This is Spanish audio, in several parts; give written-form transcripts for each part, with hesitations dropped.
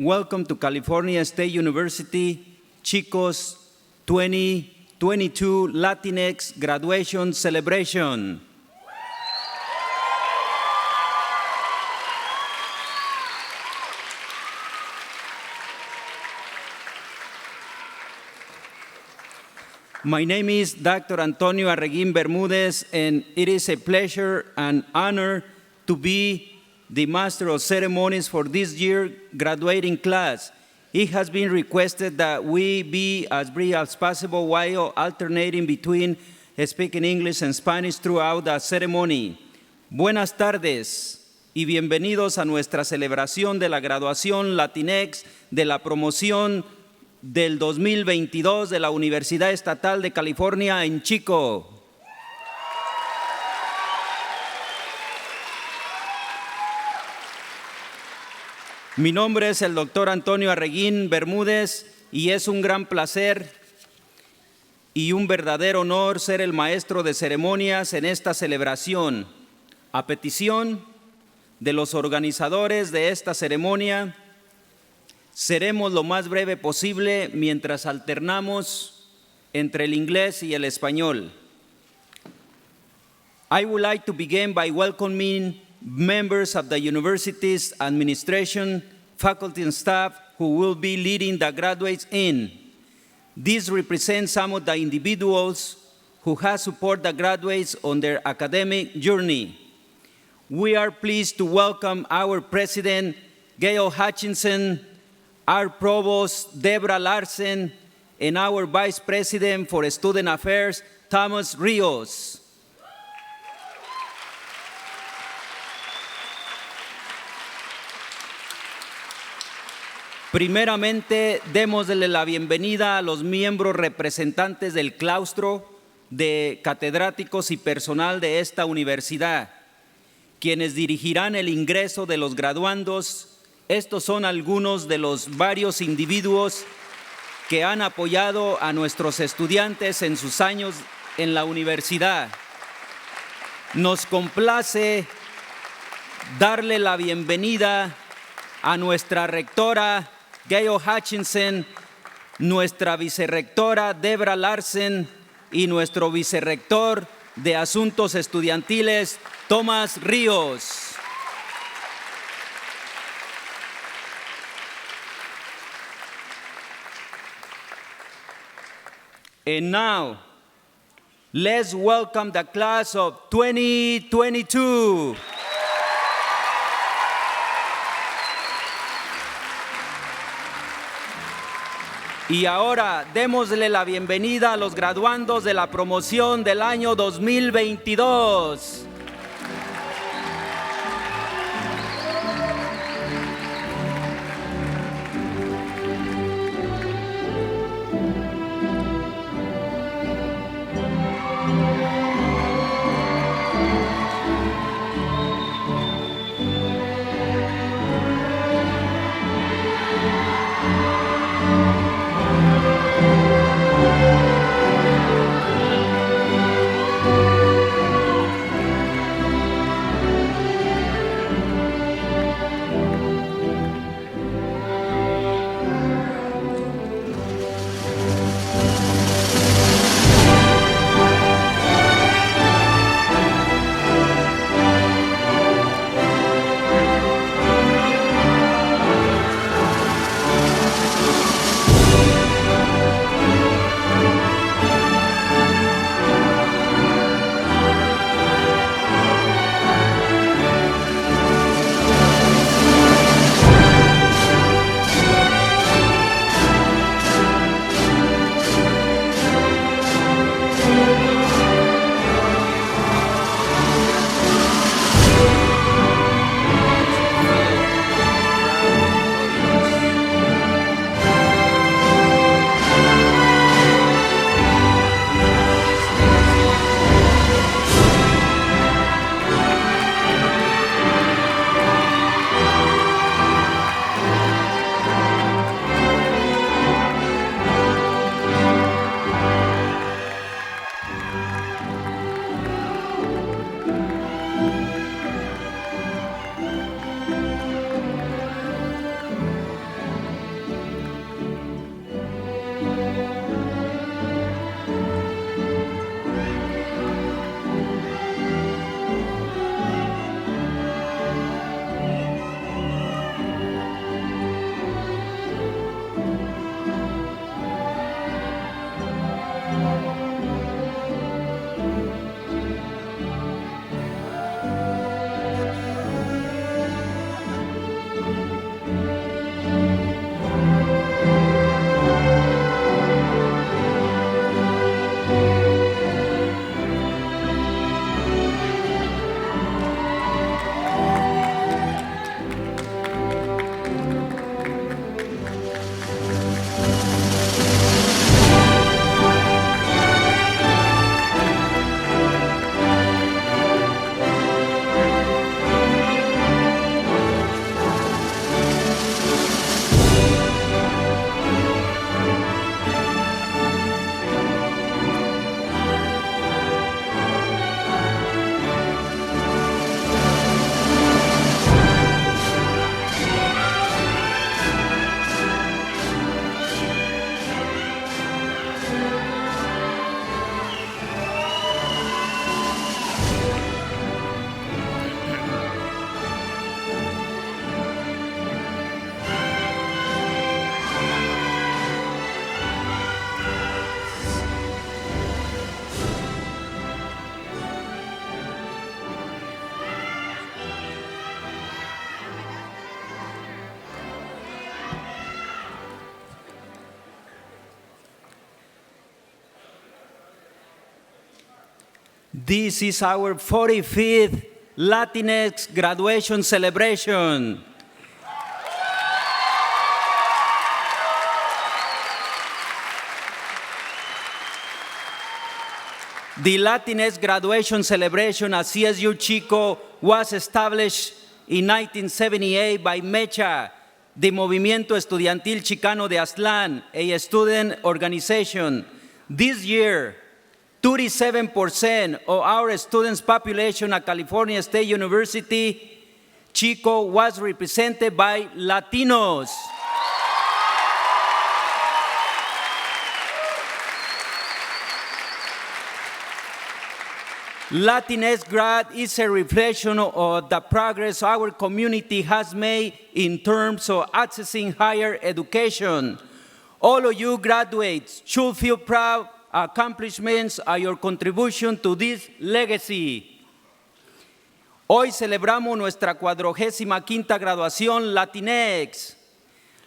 welcome to California State University Chicos 2022 Latinx Graduation Celebration. My name is Dr. Antonio Arreguín Bermúdez, and it is a pleasure and honor to be the Master of Ceremonies for this year's graduating class. It has been requested that we be as brief as possible while alternating between speaking English and Spanish throughout the ceremony. Buenas tardes y bienvenidos a nuestra celebración de la graduación Latinx de la promoción del 2022 de la Universidad Estatal de California en Chico. Mi nombre es el Dr. Antonio Arreguín Bermúdez y es un gran placer y un verdadero honor ser el maestro de ceremonias en esta celebración. A petición de los organizadores de esta ceremonia, seremos lo más breve posible mientras alternamos entre el inglés y el español. I would like to begin by welcoming members of the university's administration, faculty and staff who will be leading the graduates in. These represent some of the individuals who have supported the graduates on their academic journey. We are pleased to welcome our president, Gail Hutchinson, our provost, Debra Larsen, and our vice president for student affairs, Thomas Rios. Primeramente, démosle la bienvenida a los miembros representantes del claustro de catedráticos y personal de esta universidad, quienes dirigirán el ingreso de los graduandos. Estos son algunos de los varios individuos que han apoyado a nuestros estudiantes en sus años en la universidad. Nos complace darle la bienvenida a nuestra rectora, Gail Hutchinson, nuestra vicerrectora, Debra Larsen, y nuestro vicerrector de Asuntos Estudiantiles, Tomás Ríos. And now, let's welcome the class of 2022. Y ahora, démosle la bienvenida a los graduandos de la promoción del año 2022. This is our 45th Latinx graduation celebration. The Latinx graduation celebration at CSU Chico was established in 1978 by MECHA, the Movimiento Estudiantil Chicano de Aztlán, a student organization. This year, 37% of our students' population at California State University, Chico, was represented by Latinos. Latinx grad is a reflection of the progress our community has made in terms of accessing higher education. All of you graduates should feel proud accomplishments are your contribution to this legacy. Hoy celebramos nuestra 45ª graduación Latinx,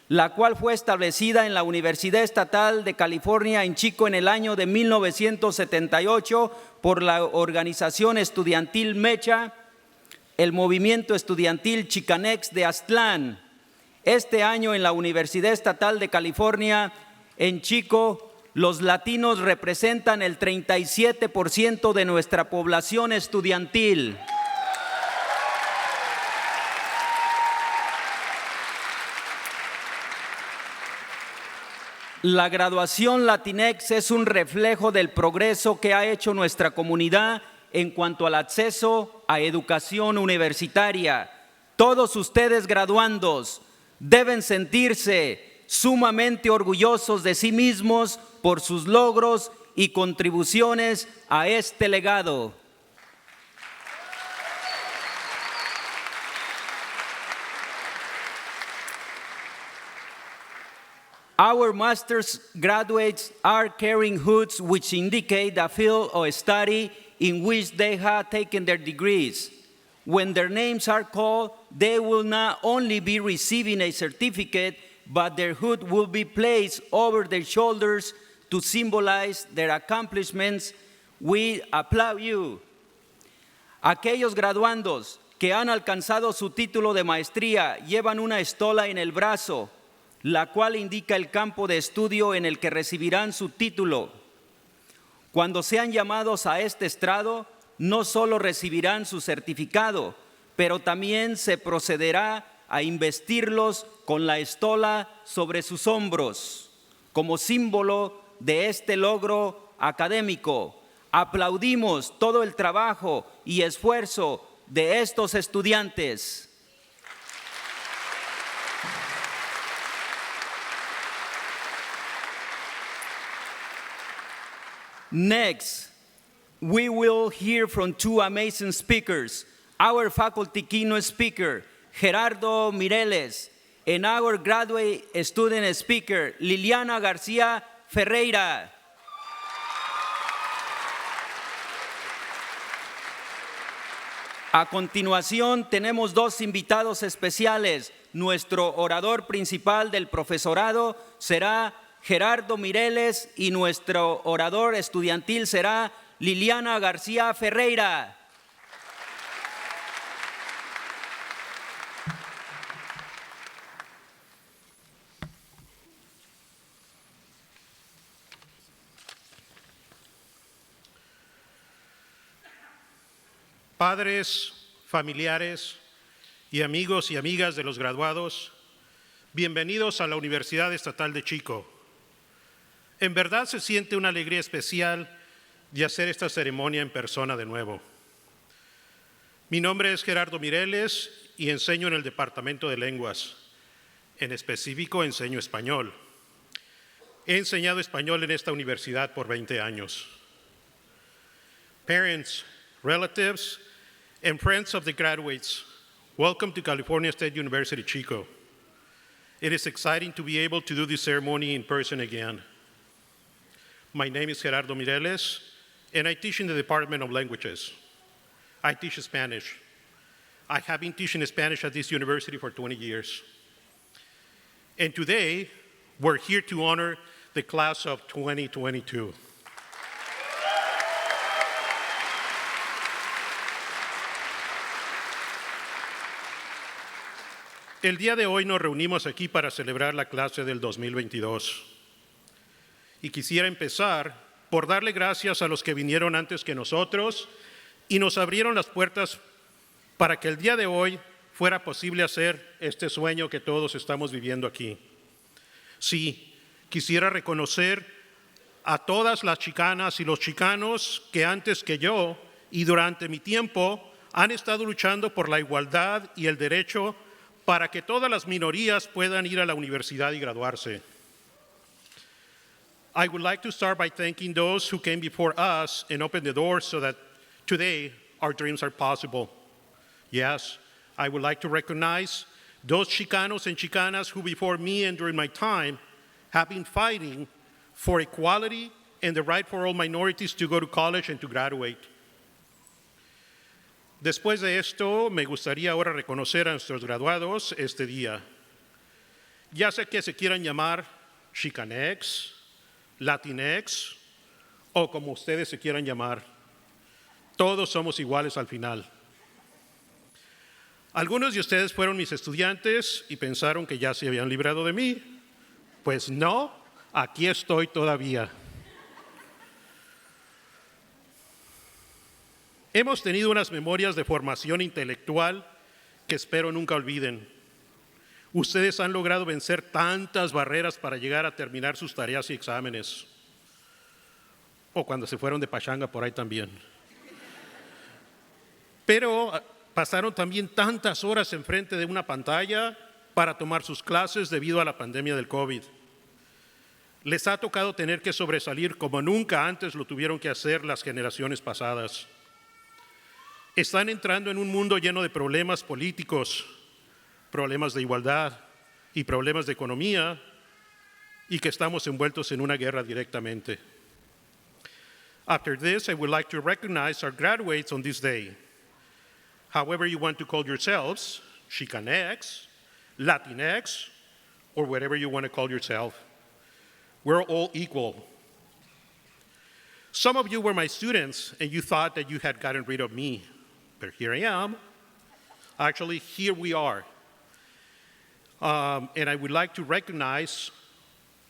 la cual fue establecida en la Universidad Estatal de California en Chico en el año de 1978 por la organización estudiantil MECHA, el Movimiento Estudiantil Chicanex de Aztlán. Este año en la Universidad Estatal de California en Chico, los latinos representan el 37% de nuestra población estudiantil. La graduación Latinx es un reflejo del progreso que ha hecho nuestra comunidad en cuanto al acceso a educación universitaria. Todos ustedes graduandos deben sentirse sumamente orgullosos de sí mismos por sus logros y contribuciones a este legado. Our master's graduates are carrying hoods which indicate the field of study in which they have taken their degrees. When their names are called, they will not only be receiving a certificate, but their hood will be placed over their shoulders to symbolize their accomplishments. We applaud you. Aquellos graduandos que han alcanzado su título de maestría llevan una estola en el brazo, la cual indica el campo de estudio en el que recibirán su título. Cuando sean llamados a este estrado, no solo recibirán su certificado, pero también se procederá a investirlos con la estola sobre sus hombros, como símbolo de este logro académico. Aplaudimos todo el trabajo y esfuerzo de estos estudiantes. Next, we will hear from two amazing speakers, our faculty keynote speaker, Gerardo Mireles, and our graduate student speaker, Liliana García Ferreira. A continuación, tenemos dos invitados especiales. Nuestro orador principal del profesorado será Gerardo Mireles y nuestro orador estudiantil será Liliana García Ferreira. Padres, familiares y amigos y amigas de los graduados, bienvenidos a la Universidad Estatal de Chico. En verdad se siente una alegría especial de hacer esta ceremonia en persona de nuevo. Mi nombre es Gerardo Mireles y enseño en el Departamento de Lenguas. En específico, enseño español. He enseñado español en esta universidad por 20 años. Parents, relatives, and friends of the graduates, welcome to California State University, Chico. It is exciting to be able to do this ceremony in person again. My name is Gerardo Mireles, and I teach in the Department of Languages. I teach Spanish. I have been teaching Spanish at this university for 20 years. And today, we're here to honor the class of 2022. El día de hoy nos reunimos aquí para celebrar la clase del 2022. Y quisiera empezar por darle gracias a los que vinieron antes que nosotros y nos abrieron las puertas para que el día de hoy fuera posible hacer este sueño que todos estamos viviendo aquí. Sí, quisiera reconocer a todas las chicanas y los chicanos que antes que yo y durante mi tiempo han estado luchando por la igualdad y el derecho para que todas las minorías puedan ir a la universidad y graduarse. I would like to start by thanking those who came before us and opened the doors so that today our dreams are possible. Yes, I would like to recognize those Chicanos and Chicanas who before me and during my time have been fighting for equality and the right for all minorities to go to college and to graduate. Después de esto, me gustaría ahora reconocer a nuestros graduados este día. Ya sea que se quieran llamar Chicanex, Latinex o como ustedes se quieran llamar, todos somos iguales al final. Algunos de ustedes fueron mis estudiantes y pensaron que ya se habían librado de mí. Pues no, aquí estoy todavía. Hemos tenido unas memorias de formación intelectual que espero nunca olviden. Ustedes han logrado vencer tantas barreras para llegar a terminar sus tareas y exámenes. O cuando se fueron de pachanga por ahí también. Pero pasaron también tantas horas enfrente de una pantalla para tomar sus clases debido a la pandemia del COVID. Les ha tocado tener que sobresalir como nunca antes lo tuvieron que hacer las generaciones pasadas. Están entrando en un mundo lleno de problemas políticos, problemas de igualdad y problemas de economía, y que estamos envueltos en una guerra directamente. After this, I would like to recognize our graduates on this day. However you want to call yourselves, Chicanex, Latinx, or whatever you want to call yourself. We're all equal. Some of you were my students and you thought that you had gotten rid of me, but here I am. Actually, here we are. And I would like to recognize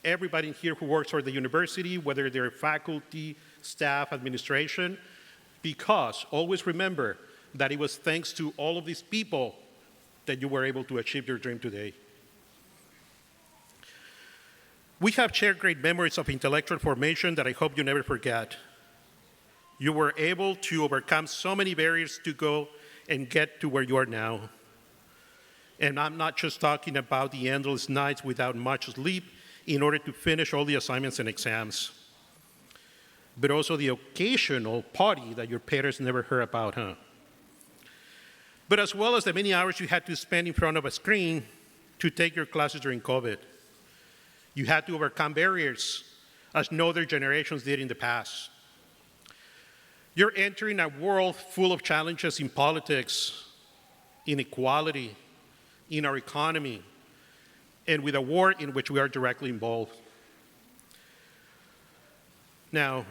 everybody here who works for the university, whether they're faculty, staff, administration, because always remember that it was thanks to all of these people that you were able to achieve your dream today. We have shared great memories of intellectual formation that I hope you never forget. You were able to overcome so many barriers to go and get to where you are now. And I'm not just talking about the endless nights without much sleep in order to finish all the assignments and exams, but also the occasional party that your parents never heard about, huh? But as well as the many hours you had to spend in front of a screen to take your classes during COVID. You had to overcome barriers as no other generations did in the past. You're entering a world full of challenges in politics, inequality, in our economy, and with a war in which we are directly involved. Now,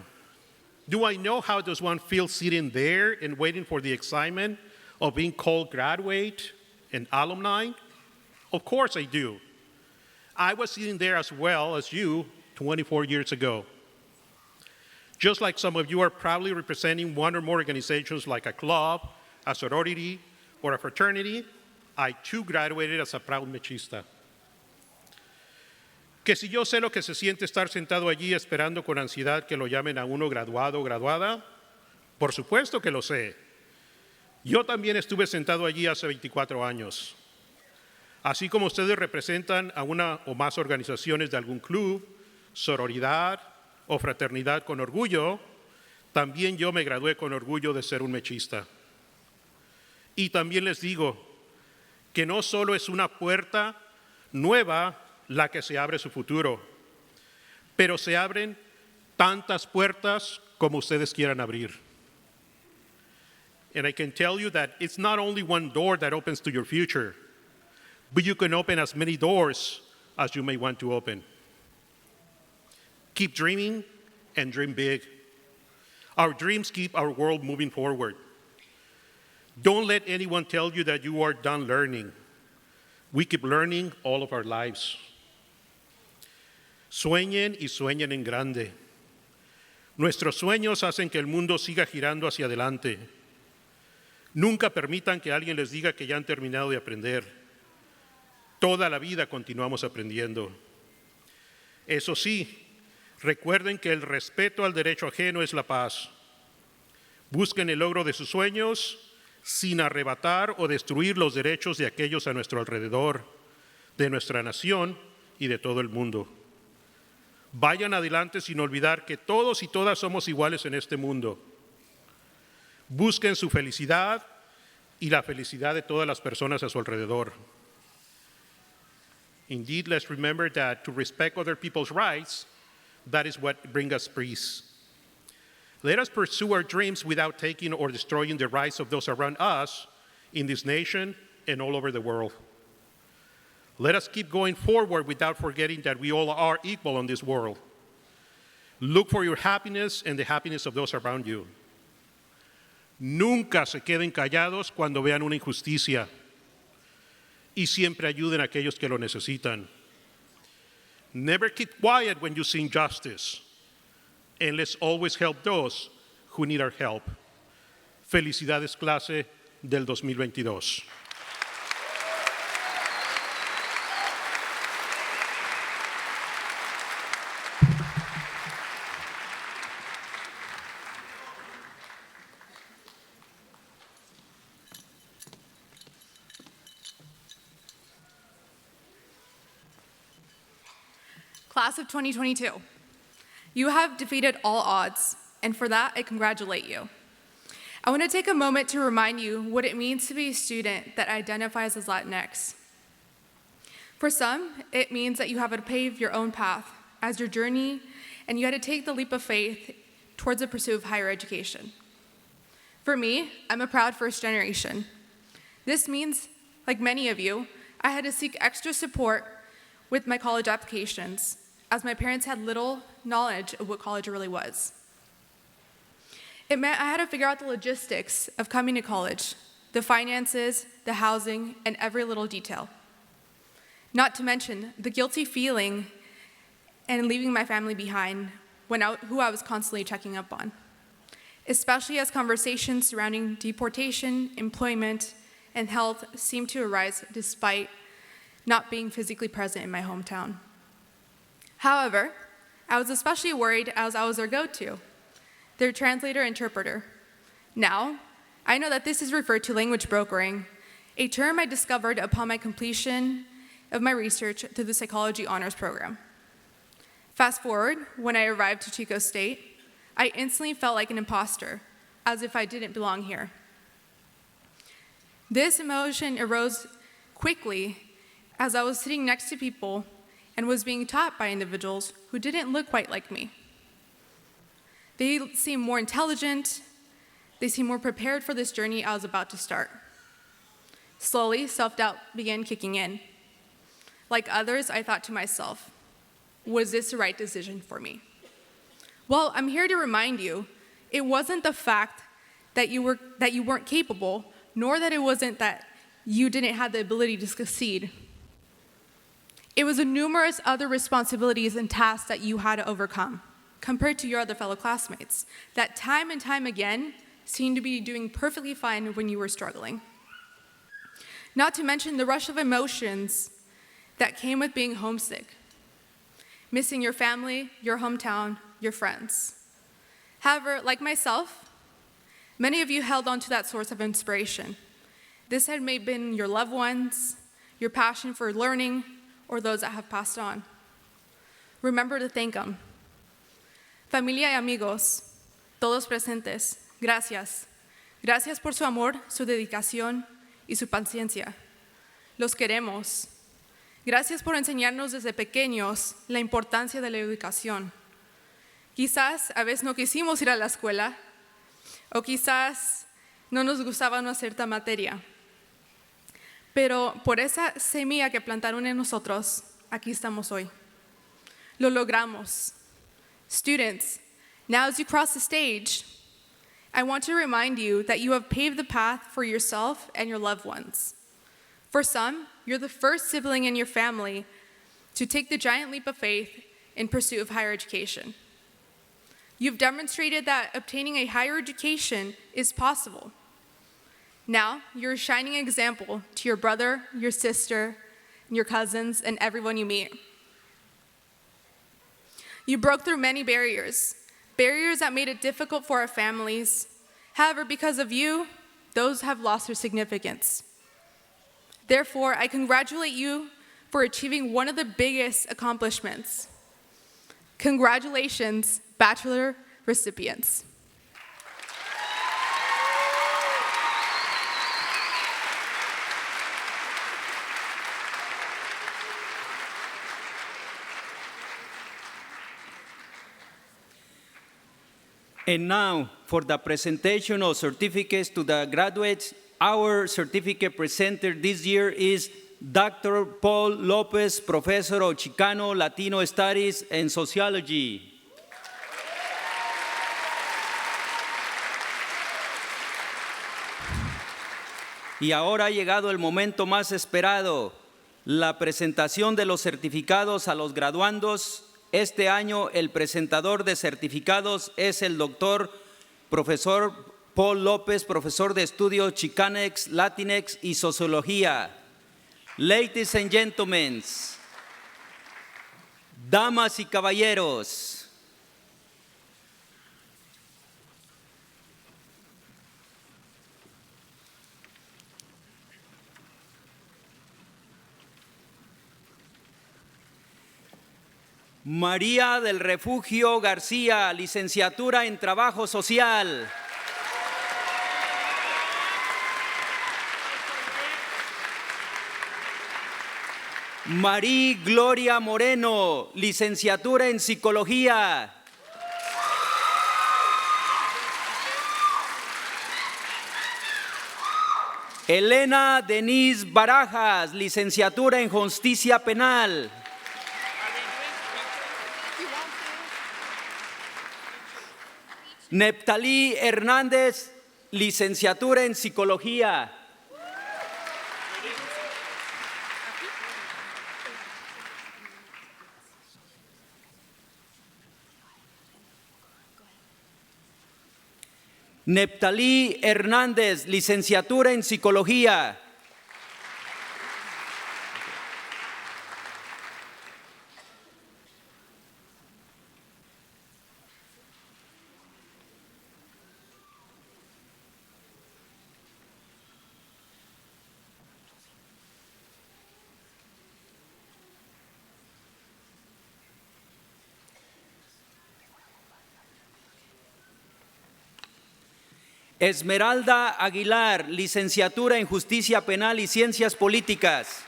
do I know how does one feel sitting there and waiting for the excitement of being called graduate and alumni? Of course I do. I was sitting there as well as you 24 years ago. Just like some of you are proudly representing one or more organizations like a club, a sorority, or a fraternity, I too graduated as a proud mechista. Que si yo sé lo que se siente estar sentado allí esperando con ansiedad que lo llamen a uno graduado o graduada, por supuesto que lo sé. Yo también estuve sentado allí hace 24 años. Así como ustedes representan a una o más organizaciones de algún club, sororidad o fraternidad con orgullo, también yo me gradué con orgullo de ser un mechista. Y también les digo que no solo es una puerta nueva la que se abre su futuro, pero se abren tantas puertas como ustedes quieran abrir. And I can tell you that it's not only one door that opens to your future, but you can open as many doors as you may want to open. Keep dreaming and dream big. Our dreams keep our world moving forward. Don't let anyone tell you that you are done learning. We keep learning all of our lives. Sueñen y sueñen en grande. Nuestros sueños hacen que el mundo siga girando hacia adelante. Nunca permitan que alguien les diga que ya han terminado de aprender. Toda la vida continuamos aprendiendo. Eso sí, recuerden que el respeto al derecho ajeno es la paz. Busquen el logro de sus sueños sin arrebatar o destruir los derechos de aquellos a nuestro alrededor, de nuestra nación y de todo el mundo. Vayan adelante sin olvidar que todos y todas somos iguales en este mundo. Busquen su felicidad y la felicidad de todas las personas a su alrededor. Indeed, let's remember that to respect other people's rights, that is what brings us peace. Let us pursue our dreams without taking or destroying the rights of those around us in this nation and all over the world. Let us keep going forward without forgetting that we all are equal in this world. Look for your happiness and the happiness of those around you. Nunca se queden callados cuando vean una injusticia y siempre ayuden a aquellos que lo necesitan. Never keep quiet when you see injustice, and let's always help those who need our help. Felicidades, clase del 2022. Class of 2022, you have defeated all odds, and for that, I congratulate you. I want to take a moment to remind you what it means to be a student that identifies as Latinx. For some, it means that you have to pave your own path as your journey, and you had to take the leap of faith towards the pursuit of higher education. For me, I'm a proud first generation. This means, like many of you, I had to seek extra support with my college applications, as my parents had little knowledge of what college really was. It meant I had to figure out the logistics of coming to college, the finances, the housing, and every little detail. Not to mention the guilty feeling and leaving my family behind who I was constantly checking up on, especially as conversations surrounding deportation, employment, and health seemed to arise despite not being physically present in my hometown. However, I was especially worried as I was their go-to, their translator-interpreter. Now, I know that this is referred to language brokering, a term I discovered upon my completion of my research through the psychology honors program. Fast forward, when I arrived to Chico State, I instantly felt like an imposter, as if I didn't belong here. This emotion arose quickly as I was sitting next to people and was being taught by individuals who didn't look quite like me. They seemed more intelligent, they seemed more prepared for this journey I was about to start. Slowly, self-doubt began kicking in. Like others, I thought to myself, was this the right decision for me? Well, I'm here to remind you, it wasn't the fact that you weren't capable, nor that it wasn't that you didn't have the ability to succeed. It was the numerous other responsibilities and tasks that you had to overcome, compared to your other fellow classmates, that time and time again seemed to be doing perfectly fine when you were struggling. Not to mention the rush of emotions that came with being homesick, missing your family, your hometown, your friends. However, like myself, many of you held on to that source of inspiration. This had maybe been your loved ones, your passion for learning, or those that have passed on. Remember to thank them. Familia y amigos, todos presentes, gracias. Gracias por su amor, su dedicación y su paciencia. Los queremos. Gracias por enseñarnos desde pequeños la importancia de la educación. Quizás a veces no quisimos ir a la escuela, o quizás no nos gustaba una cierta materia. Pero por esa semilla que plantaron en nosotros, aquí estamos hoy. Lo logramos. Students, now as you cross the stage, I want to remind you that you have paved the path for yourself and your loved ones. For some, you're the first sibling in your family to take the giant leap of faith in pursuit of higher education. You've demonstrated that obtaining a higher education is possible. Now, you're a shining example to your brother, your sister, your cousins, and everyone you meet. You broke through many barriers that made it difficult for our families. However, because of you, those have lost their significance. Therefore, I congratulate you for achieving one of the biggest accomplishments. Congratulations, Bachelor recipients. And now, for the presentation of certificates to the graduates, our certificate presenter this year is Dr. Paul Lopez, Professor of Chicano, Latino Studies, and Sociology. Y ahora ha llegado el momento más esperado, la presentación de los certificados a los graduandos. Este año el presentador de certificados es el doctor profesor Paul López, profesor de estudios Chicanx, Latinx y Sociología. Ladies and gentlemen, damas y caballeros, María del Refugio García, licenciatura en Trabajo Social. María Gloria Moreno, licenciatura en Psicología. Elena Denise Barajas, licenciatura en Justicia Penal. Neptalí Hernández, licenciatura en Psicología. Neptalí Hernández, licenciatura en Psicología. Esmeralda Aguilar, licenciatura en Justicia Penal y Ciencias Políticas.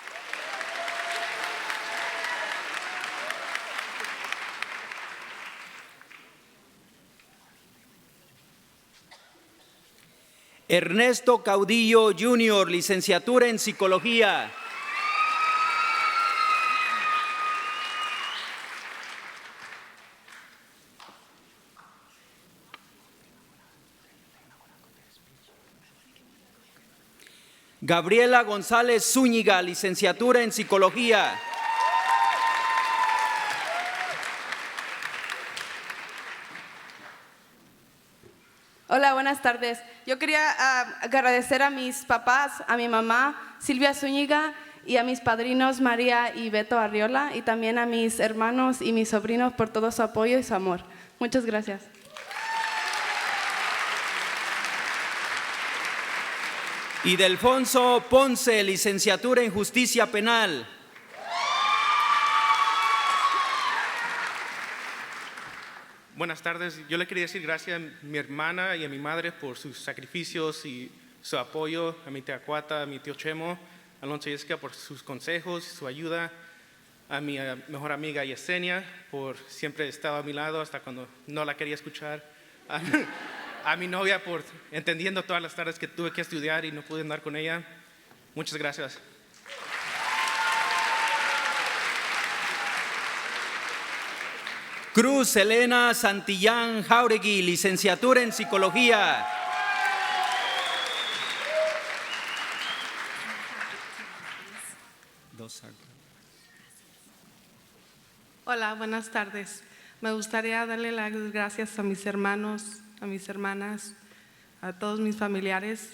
Ernesto Caudillo Jr., licenciatura en Psicología. Gabriela González Zúñiga, licenciatura en Psicología. Hola, buenas tardes. Yo quería agradecer a mis papás, a mi mamá, Silvia Zúñiga, y a mis padrinos, María y Beto Arriola, y también a mis hermanos y mis sobrinos por todo su apoyo y su amor. Muchas gracias. Y Delfonso Ponce, licenciatura en Justicia Penal. Buenas tardes. Yo le quería decir gracias a mi hermana y a mi madre por sus sacrificios y su apoyo, a mi tía Cuata, a mi tío Chemo, a Alonso Yesca por sus consejos y su ayuda, a mi mejor amiga Yesenia por siempre estar a mi lado hasta cuando no la quería escuchar, a mi novia por entendiendo todas las tardes que tuve que estudiar y no pude andar con ella. Muchas gracias. Cruz Elena Santillán Jauregui, licenciatura en Psicología. Hola, buenas tardes. Me gustaría darle las gracias a mis hermanos, a mis hermanas, a todos mis familiares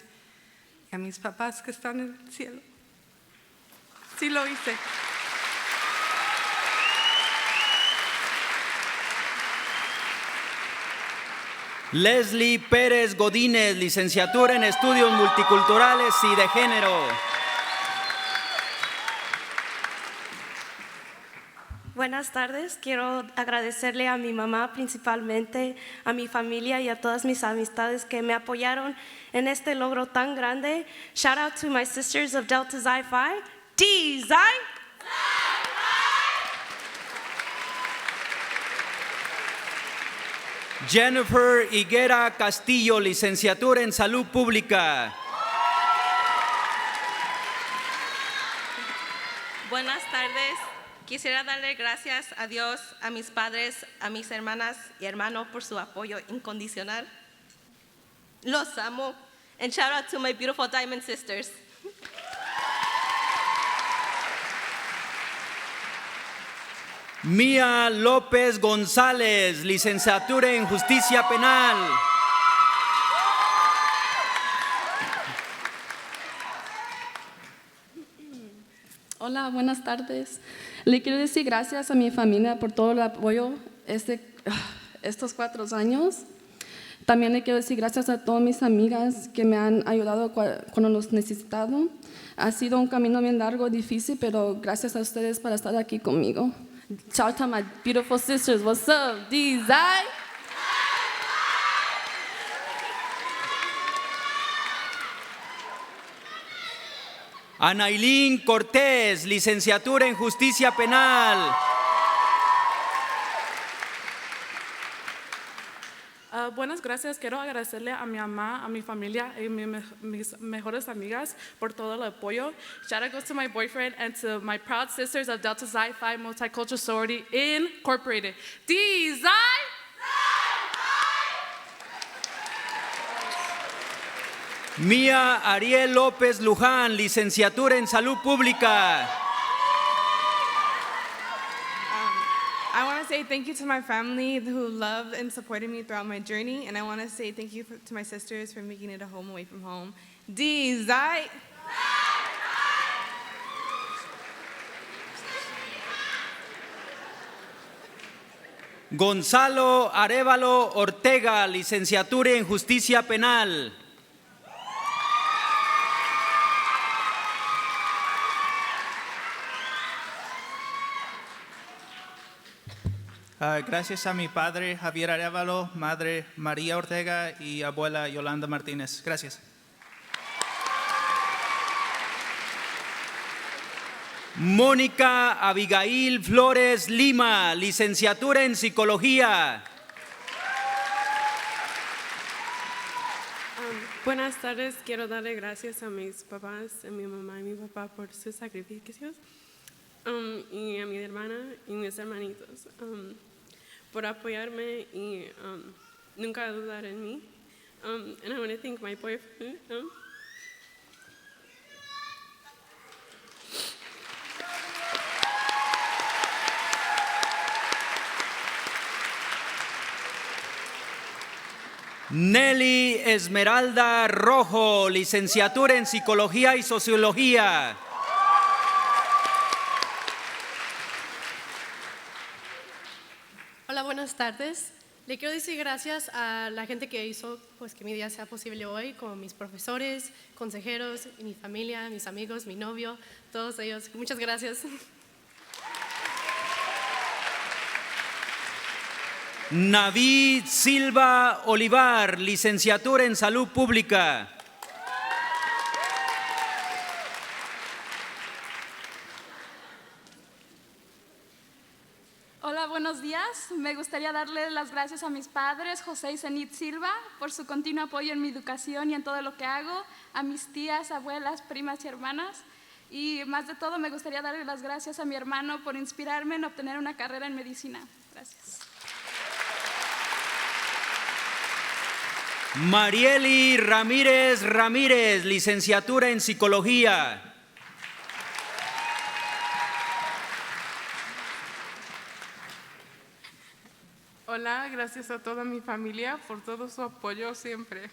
y a mis papás que están en el cielo. Sí lo hice. Leslie Pérez Godínez, licenciatura en Estudios Multiculturales y de Género. Buenas tardes, quiero agradecerle a mi mamá principalmente, a mi familia y a todas mis amistades que me apoyaron en este logro tan grande. Shout out to my sisters of Delta Xi Phi. D Xi. Jennifer Higuera Castillo, licenciatura en Salud Pública. Buenas tardes. Quisiera darle gracias a Dios, a mis padres, a mis hermanas y hermanos por su apoyo incondicional. Los amo. And shout out to my beautiful Diamond sisters. Mía López González, licenciatura en Justicia Penal. Hola, buenas tardes. Le quiero decir gracias a mi familia por todo el apoyo estos 4 años. También le quiero decir gracias a todas mis amigas que me han ayudado cuando los necesitado. Ha sido un camino bien largo, difícil, pero gracias a ustedes por estar aquí conmigo. Shout out to my beautiful sisters. What's up, D Xi? Anailín Cortés, licenciatura en Justicia Penal. Buenas gracias. Quiero agradecerle a mi mamá, a mi familia y mis mejores amigas por todo el apoyo. Shout out goes to my boyfriend and to my proud sisters of Delta Xi Phi Multicultural Sorority Incorporated. D Xi. Mía Ariel López Luján, licenciatura en Salud Pública. I want to say thank you to my family who loved and supported me throughout my journey, and I want to say thank you to my sisters for making it a home away from home. D Xi. Gonzalo Arévalo Ortega, licenciatura en Justicia Penal. Gracias a mi padre Javier Arévalo, madre María Ortega y abuela Yolanda Martínez. Gracias. Mónica Abigail Flores Lima, licenciatura en Psicología. Buenas tardes, quiero darle gracias a mis papás, a mi mamá y mi papá por sus sacrificios, y a mi hermana y mis hermanitos por apoyarme y nunca dudar en mí. And I want to thank my boyfriend. Nelly Esmeralda Rojo, licenciatura en Psicología y Sociología. Hola, buenas tardes. Le quiero decir gracias a la gente que hizo pues, que mi día sea posible hoy, como mis profesores, consejeros, y mi familia, mis amigos, mi novio, todos ellos. Muchas gracias. Navid Silva Olivar, licenciatura en Salud Pública. Hola, buenos días. Me gustaría darle las gracias a mis padres, José y Zenit Silva, por su continuo apoyo en mi educación y en todo lo que hago, a mis tías, abuelas, primas y hermanas. Y más de todo, me gustaría darle las gracias a mi hermano por inspirarme en obtener una carrera en medicina. Gracias. Marieli Ramírez Ramírez, licenciatura en Psicología. Hola, gracias a toda mi familia por todo su apoyo siempre.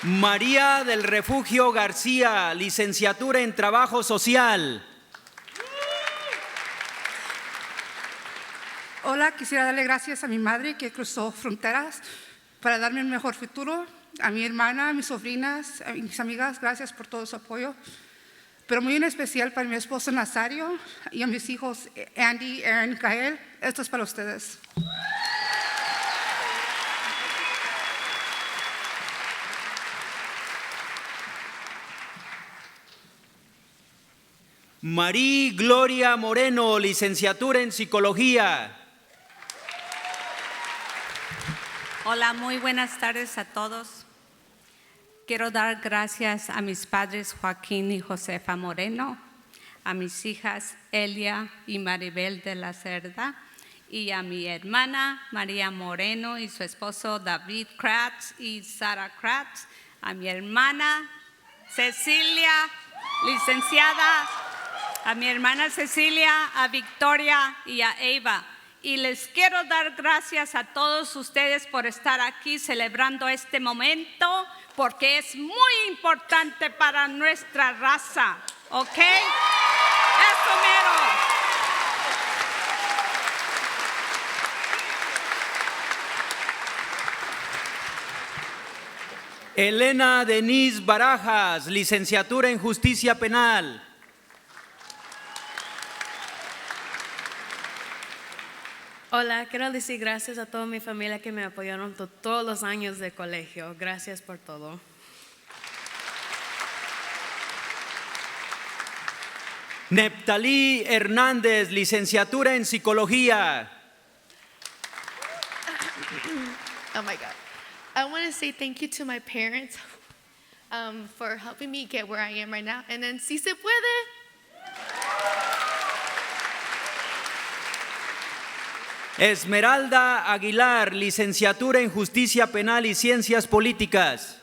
María del Refugio García, licenciatura en Trabajo Social. Hola, quisiera darle gracias a mi madre que cruzó fronteras para darme un mejor futuro, a mi hermana, a mis sobrinas, a mis amigas, gracias por todo su apoyo, pero muy en especial para mi esposo Nazario y a mis hijos Andy, Aaron y Gael. Esto es para ustedes. María Gloria Moreno, licenciatura en Psicología. Hola, muy buenas tardes a todos. Quiero dar gracias a mis padres Joaquín y Josefa Moreno, a mis hijas Elia y Maribel de la Cerda, y a mi hermana María Moreno y su esposo David Kratz y Sara Kratz, a mi hermana Cecilia, licenciada, a mi hermana Cecilia, a Victoria y a Eva. Y les quiero dar gracias a todos ustedes por estar aquí celebrando este momento, porque es muy importante para nuestra raza, ¿ok? Eso mero. Elena Denise Barajas, licenciatura en Justicia Penal. Hola, quiero decir gracias a toda mi familia que me apoyaron todos los años de colegio. Gracias por todo. Neptalí Hernández, licenciatura en Psicología. Oh my God. I want to say thank you to my parents for helping me get where I am right now. And then, si se puede. Esmeralda Aguilar, licenciatura en Justicia Penal y Ciencias Políticas.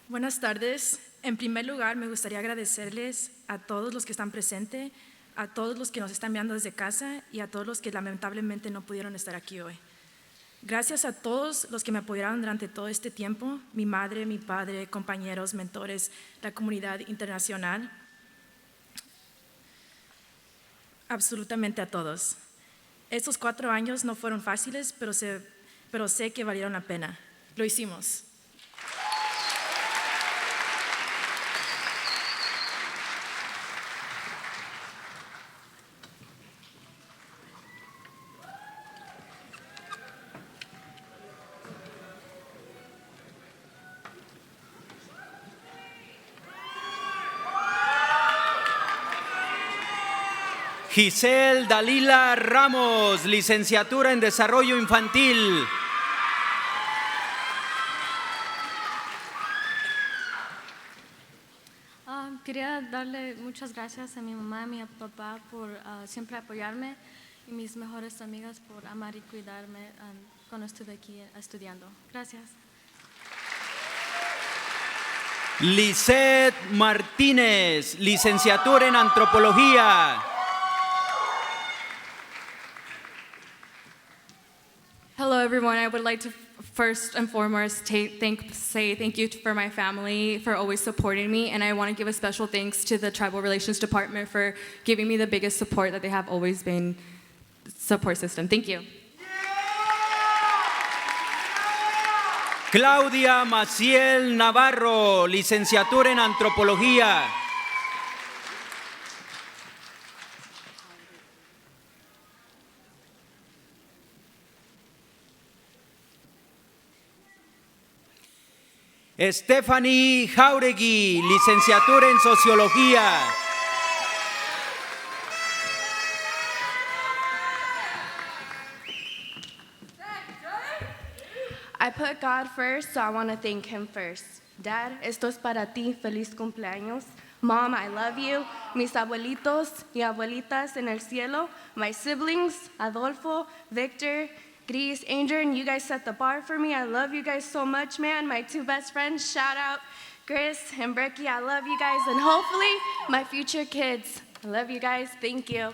Buenas tardes. En primer lugar, me gustaría agradecerles a todos los que están presentes, a todos los que nos están viendo desde casa y a todos los que lamentablemente no pudieron estar aquí hoy. Gracias a todos los que me apoyaron durante todo este tiempo, mi madre, mi padre, compañeros, mentores, la comunidad internacional. Absolutamente a todos. Estos 4 años no fueron fáciles, pero sé que valieron la pena. Lo hicimos. Giselle Dalila Ramos, licenciatura en Desarrollo Infantil. Quería darle muchas gracias a mi mamá y a mi papá por siempre apoyarme y mis mejores amigas por amar y cuidarme cuando estuve aquí estudiando. Gracias. Lisette Martínez, licenciatura en Antropología. Hello, everyone. I would like to first and foremost say thank you for my family for always supporting me, and I want to give a special thanks to the Tribal Relations Department for giving me the biggest support that they have always been support system. Thank you. Claudia Maciel Navarro, licenciatura en Antropología. Stephanie Jauregui, licenciatura en Sociología. I put God first, so I want to thank Him first. Dad, esto es para ti. Feliz cumpleaños. Mom, I love you. Mis abuelitos y abuelitas en el cielo. My siblings, Adolfo, Victor, Gris, Angel, and you guys set the bar for me. I love you guys so much, man. My 2 best friends, shout out Chris and Becky, I love you guys, and hopefully my future kids. I love you guys. Thank you.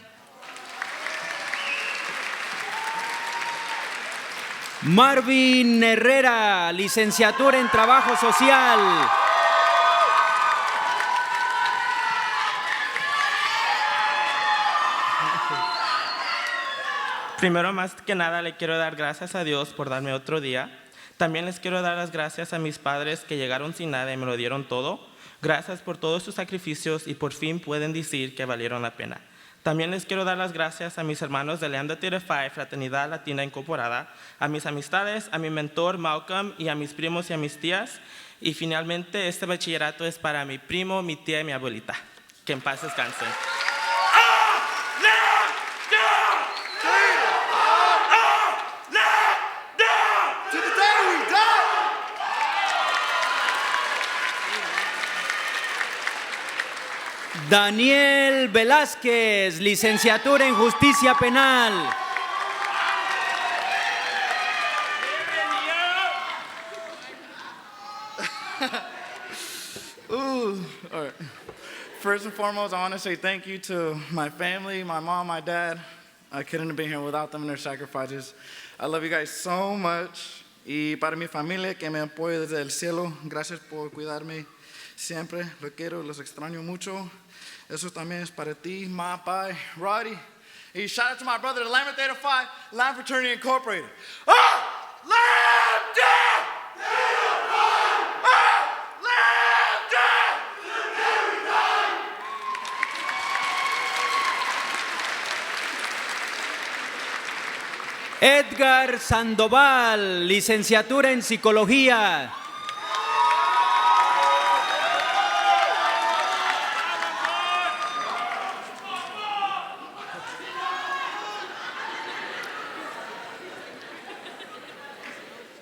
Marvin Herrera, licenciatura en Trabajo Social. Primero, más que nada, le quiero dar gracias a Dios por darme otro día. También les quiero dar las gracias a mis padres que llegaron sin nada y me lo dieron todo. Gracias por todos sus sacrificios y por fin pueden decir que valieron la pena. También les quiero dar las gracias a mis hermanos de Lambda Theta Phi, Fraternidad Latina Incorporada, a mis amistades, a mi mentor Malcolm y a mis primos y a mis tías. Y finalmente, este bachillerato es para mi primo, mi tía y mi abuelita. Que en paz descansen. Daniel Velázquez, licenciatura en Justicia Penal. All right. First and foremost, I want to say thank you to my family, my mom, my dad. I couldn't have been here without them and their sacrifices. I love you guys so much. Y para mi familia que me apoya desde el cielo, gracias por cuidarme siempre. Los quiero, los extraño mucho. Eso también es para ti, Ma, Pai, Roddy. Y shout out to my brother, the Lambda Theta Phi, Lambda Fraternity Incorporated. Lambda! Edgar Sandoval, licenciatura en Psicología.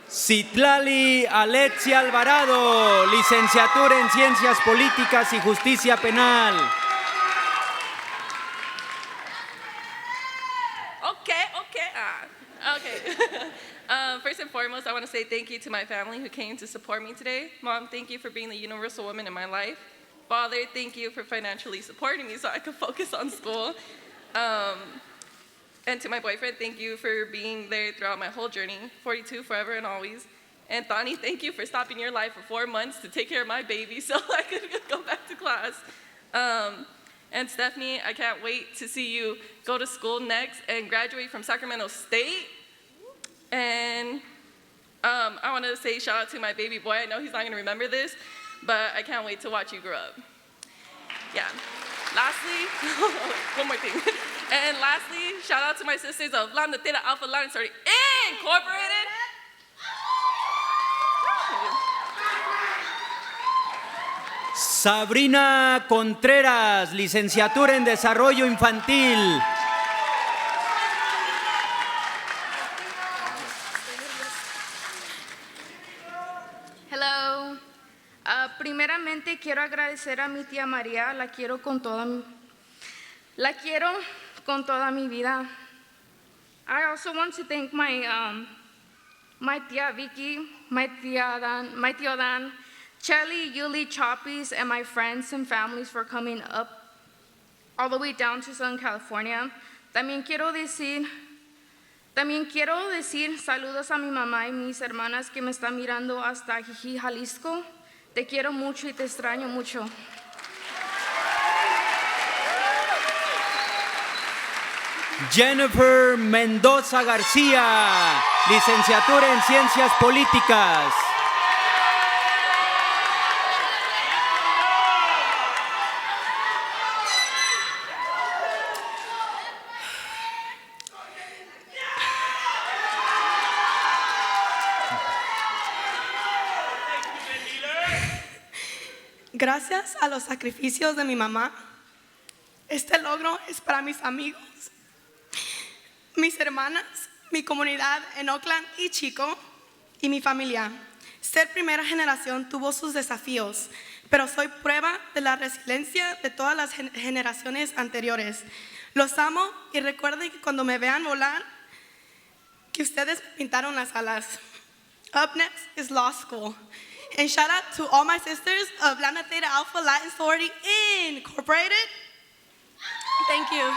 Citlali Alexia Alvarado, licenciatura en Ciencias Políticas y Justicia Penal. First and foremost, I want to say thank you to my family who came to support me today. Mom, thank you for being the universal woman in my life. Father, thank you for financially supporting me so I could focus on school. And to my boyfriend, thank you for being there throughout my whole journey, 42 forever and always. And Thani, thank you for stopping your life for 4 months to take care of my baby so I could go back to class. And Stephanie, I can't wait to see you go to school next and graduate from Sacramento State. And I want to say shout out to my baby boy. I know he's not going to remember this, but I can't wait to watch you grow up. Yeah. Lastly, one more thing. And lastly, shout out to my sisters of Lambda Theta Alpha Lambda Sorority Incorporated. Sabrina Contreras, licenciatura en Desarrollo Infantil. Hello. Primeramente quiero agradecer a mi tía María, la quiero con toda mi vida. I also want to thank my tía Vicky, my tío Dan, Charlie, Yuli, Choppies, and my friends and families for coming up all the way down to Southern California. También quiero decir saludos a mi mamá y mis hermanas que me están mirando hasta Jijí, Jalisco. Te quiero mucho y te extraño mucho. Jennifer Mendoza García, licenciatura en Ciencias Políticas. Gracias a los sacrificios de mi mamá, este logro es para mis amigos, mis hermanas, mi comunidad en Oakland y Chico y mi familia. Ser primera generación tuvo sus desafíos, pero soy prueba de la resiliencia de todas las generaciones anteriores. Los amo y recuerden que cuando me vean volar, que ustedes pintaron las alas. Up next is law school. And shout out to all my sisters of Lambda Theta Alpha Latin Sorority Incorporated. Thank you.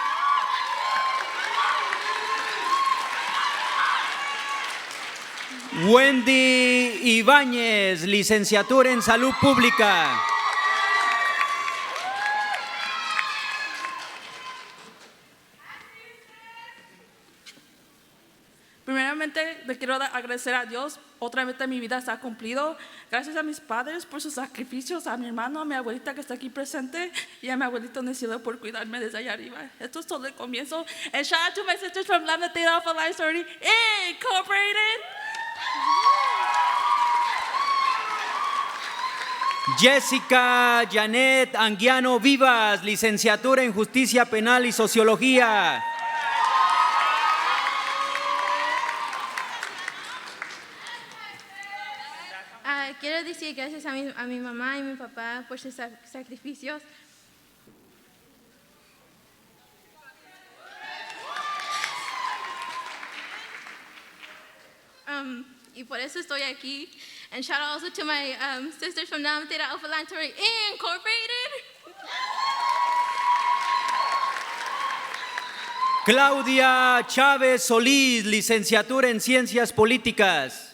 Wendy Ibáñez, licenciatura en Salud Pública. Primeramente, le quiero agradecer a Dios. Otra vez mi vida se ha cumplido. Gracias a mis padres por sus sacrificios, a mi hermano, a mi abuelita que está aquí presente y a mi abuelito en el cielo por cuidarme desde allá arriba. Esto es solo el comienzo. And shout out to my sisters from Lambda Theta Alpha Latin Sorority Incorporated. Jessica Janet Anguiano Vivas, licenciatura en Justicia Penal y Sociología. Quiero decir gracias a mi mamá y mi papá por sus sacrificios. Y por eso estoy aquí. And shout out also to my sisters from Lambda Theta Alpha Latin Sorority Incorporated. Claudia Chávez Solís, licenciatura en Ciencias Políticas.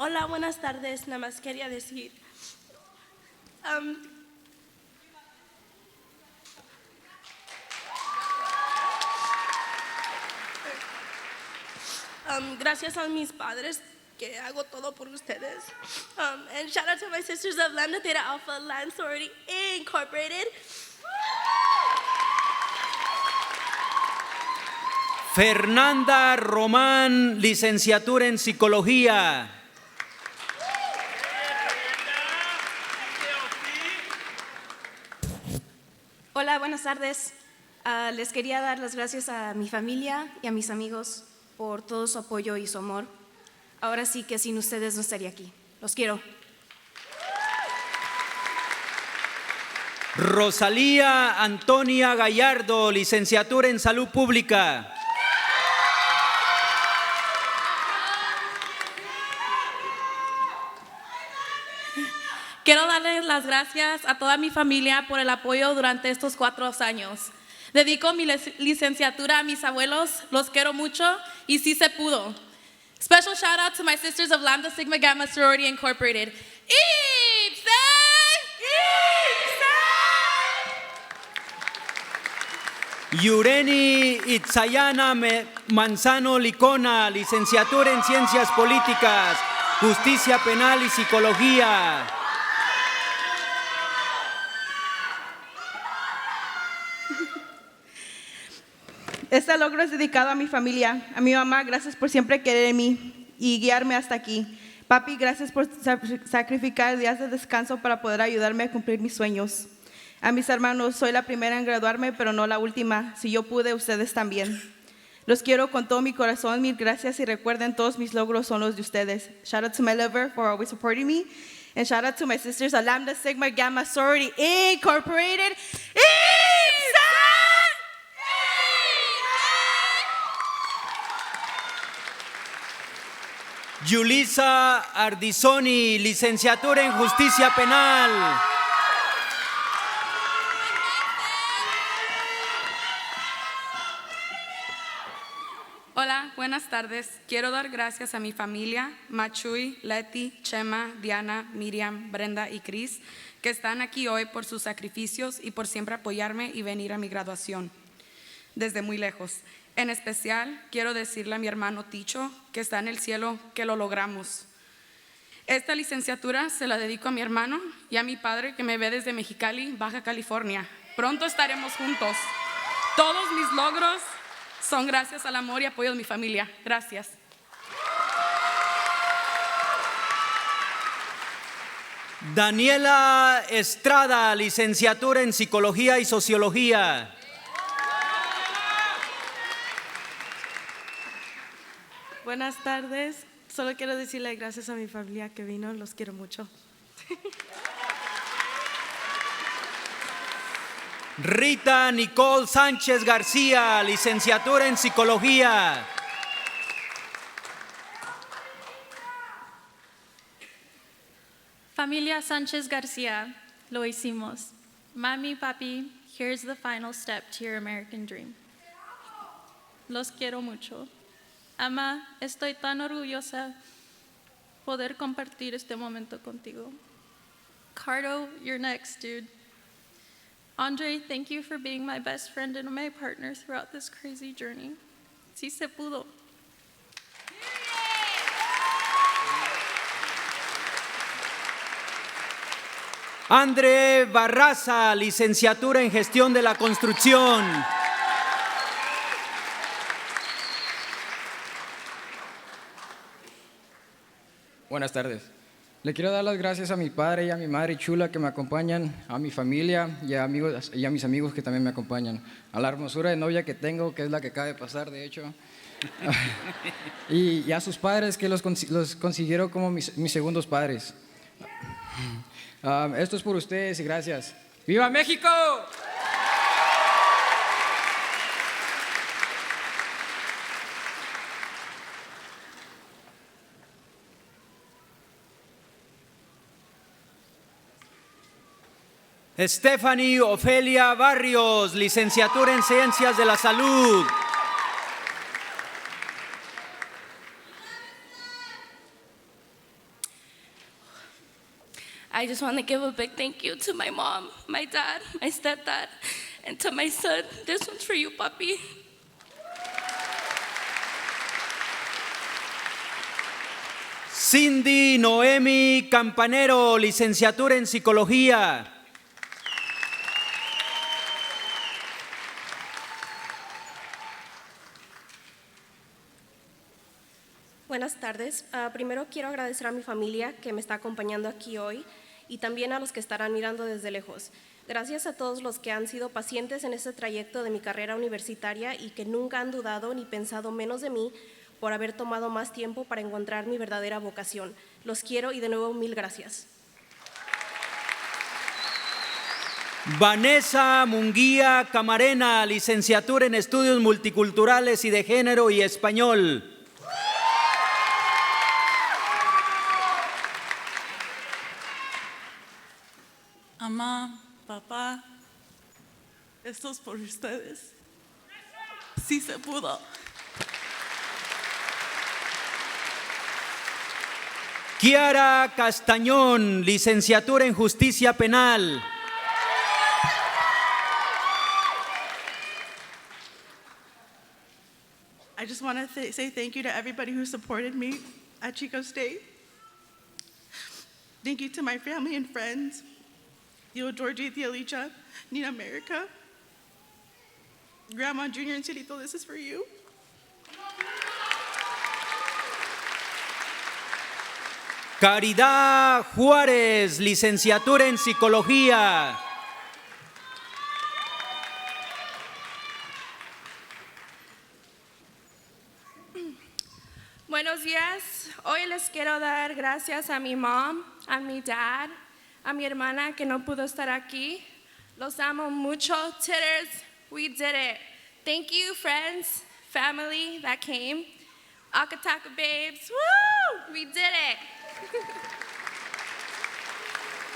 Hola, buenas tardes. Nada más quería decir. Gracias a mis padres que hago todo por ustedes. And shout out to my sisters of Lambda Theta Alpha Latin Sorority Incorporated. Fernanda Román, licenciatura en Psicología. Hola, buenas tardes. Les quería dar las gracias a mi familia y a mis amigos por todo su apoyo y su amor. Ahora sí que sin ustedes no estaría aquí. Los quiero. Rosalía Antonia Gallardo, licenciatura en Salud Pública. Quiero darles las gracias a toda mi familia por el apoyo durante estos 4 años. Dedico mi licenciatura a mis abuelos, los quiero mucho y sí se pudo. Special shout out to my sisters of Lambda Sigma Gamma Sorority Incorporated. Yureni Itzayana Manzano Licona, licenciatura en Ciencias Políticas, Justicia Penal y Psicología. Este logro es dedicado a mi familia, a mi mamá, gracias por siempre querer en mí y guiarme hasta aquí. Papi, gracias por sacrificar días de descanso para poder ayudarme a cumplir mis sueños. A mis hermanos, soy la primera en graduarme, pero no la última. Si yo pude, ustedes también. Los quiero con todo mi corazón, mil gracias y recuerden, todos mis logros son los de ustedes. Shout out to my lover for always supporting me. And shout out to my sisters at Lambda Sigma Gamma Sorority Incorporated. Yulisa Ardizoni, licenciatura en Justicia Penal. Hola, buenas tardes. Quiero dar gracias a mi familia, Machui, Leti, Chema, Diana, Miriam, Brenda y Cris, que están aquí hoy por sus sacrificios y por siempre apoyarme y venir a mi graduación desde muy lejos. En especial, quiero decirle a mi hermano Ticho, que está en el cielo, que lo logramos. Esta licenciatura se la dedico a mi hermano y a mi padre, que me ve desde Mexicali, Baja California. Pronto estaremos juntos. Todos mis logros son gracias al amor y apoyo de mi familia. Gracias. Daniela Estrada, licenciatura en Psicología y Sociología. Buenas tardes. Solo quiero decirle gracias a mi familia que vino. Los quiero mucho. Rita Nicole Sánchez García, licenciatura en Psicología. Familia Sánchez García, lo hicimos. Mami, papi, here's the final step to your American dream. Los quiero mucho. Ama, estoy tan orgullosa poder compartir este momento contigo. Cardo, you're next, dude. Andre, thank you for being my best friend and my partner throughout this crazy journey. Sí se pudo. Andre Barraza, licenciatura en Gestión de la Construcción. Buenas tardes. Le quiero dar las gracias a mi padre y a mi madre chula que me acompañan, a mi familia y a mis amigos que también me acompañan, a la hermosura de novia que tengo, que es la que acaba de pasar, de hecho, y a sus padres que los considero como mis segundos padres. Esto es por ustedes y gracias. ¡Viva México! Stephanie Ofelia Barrios, licenciatura en Ciencias de la Salud. I just want to give a big thank you to my mom, my dad, my stepdad, and to my son. This one's for you, papi. Cindy Noemi Campanero, licenciatura en Psicología. Buenas tardes. Primero quiero agradecer a mi familia que me está acompañando aquí hoy y también a los que estarán mirando desde lejos. Gracias a todos los que han sido pacientes en este trayecto de mi carrera universitaria y que nunca han dudado ni pensado menos de mí por haber tomado más tiempo para encontrar mi verdadera vocación. Los quiero y de nuevo mil gracias. Vanessa Munguía Camarena, licenciatura en Estudios Multiculturales y de Género y Español. Mamá, papá, esto es por ustedes. Sí se pudo. Kiara Castañón, licenciatura en Justicia Penal. I just want to say thank you to everybody who supported me at Chico State. Thank you to my family and friends. Tío Georgie, Tía Licha, Nina America, Grandma Junior and Chilito, this is for you. Caridad Juárez, licenciatura en Psicología. Buenos días. Hoy les quiero dar gracias a mi mom, a mi dad, a mi hermana que no pudo estar aquí. Los amo mucho. Titters, we did it. Thank you, friends, family that came. Akataka babes, woo! We did it.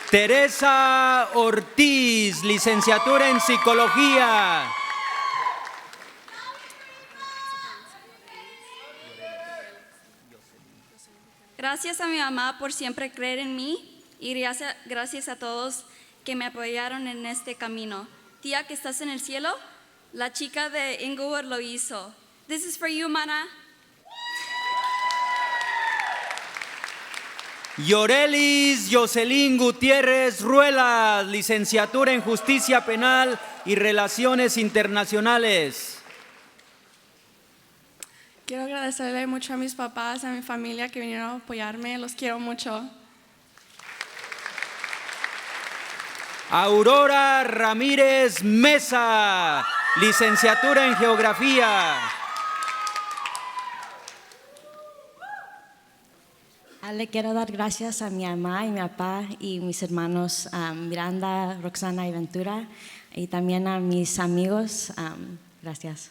Teresa Ortiz, licenciatura en Psicología. Gracias a mi mamá por siempre creer en mí y gracias a todos que me apoyaron en este camino. Tía que estás en el cielo, la chica de Inglewood lo hizo. This is for you, mana. Yorelis Jocelyn Gutiérrez Ruelas, licenciatura en Justicia Penal y Relaciones Internacionales. Quiero agradecerle mucho a mis papás, a mi familia que vinieron a apoyarme. Los quiero mucho. Aurora Ramírez Mesa, licenciatura en Geografía. Le quiero dar gracias a mi mamá y mi papá y mis hermanos Miranda, Roxana y Ventura. y también a mis amigos. Gracias.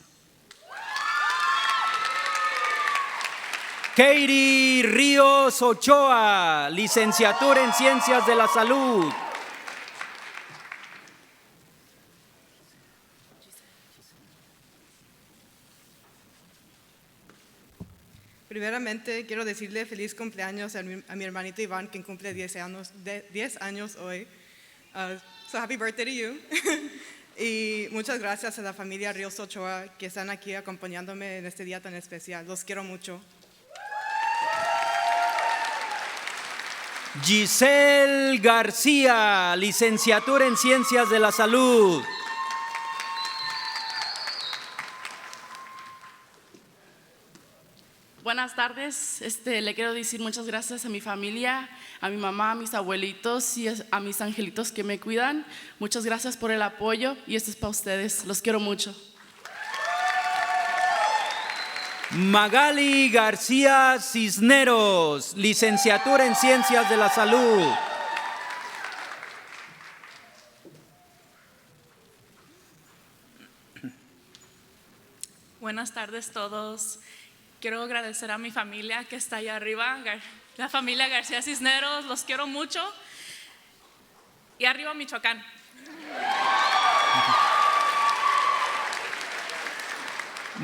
Katie Ríos Ochoa, licenciatura en Ciencias de la Salud. Primeramente, quiero decirle feliz cumpleaños a mi hermanito Iván, que cumple 10 años hoy. So happy birthday to you. Y muchas gracias a la familia Ríos Ochoa que están aquí acompañándome en este día tan especial. Los quiero mucho. Giselle García, licenciatura en Ciencias de la Salud. Buenas tardes. Le quiero decir muchas gracias a mi familia, a mi mamá, a mis abuelitos y a mis angelitos que me cuidan. Muchas gracias por el apoyo y esto es para ustedes. Los quiero mucho. Magali García Cisneros, licenciatura en Ciencias de la Salud. Buenas tardes todos. Quiero agradecer a mi familia que está allá arriba, la familia García Cisneros, los quiero mucho. Y arriba Michoacán.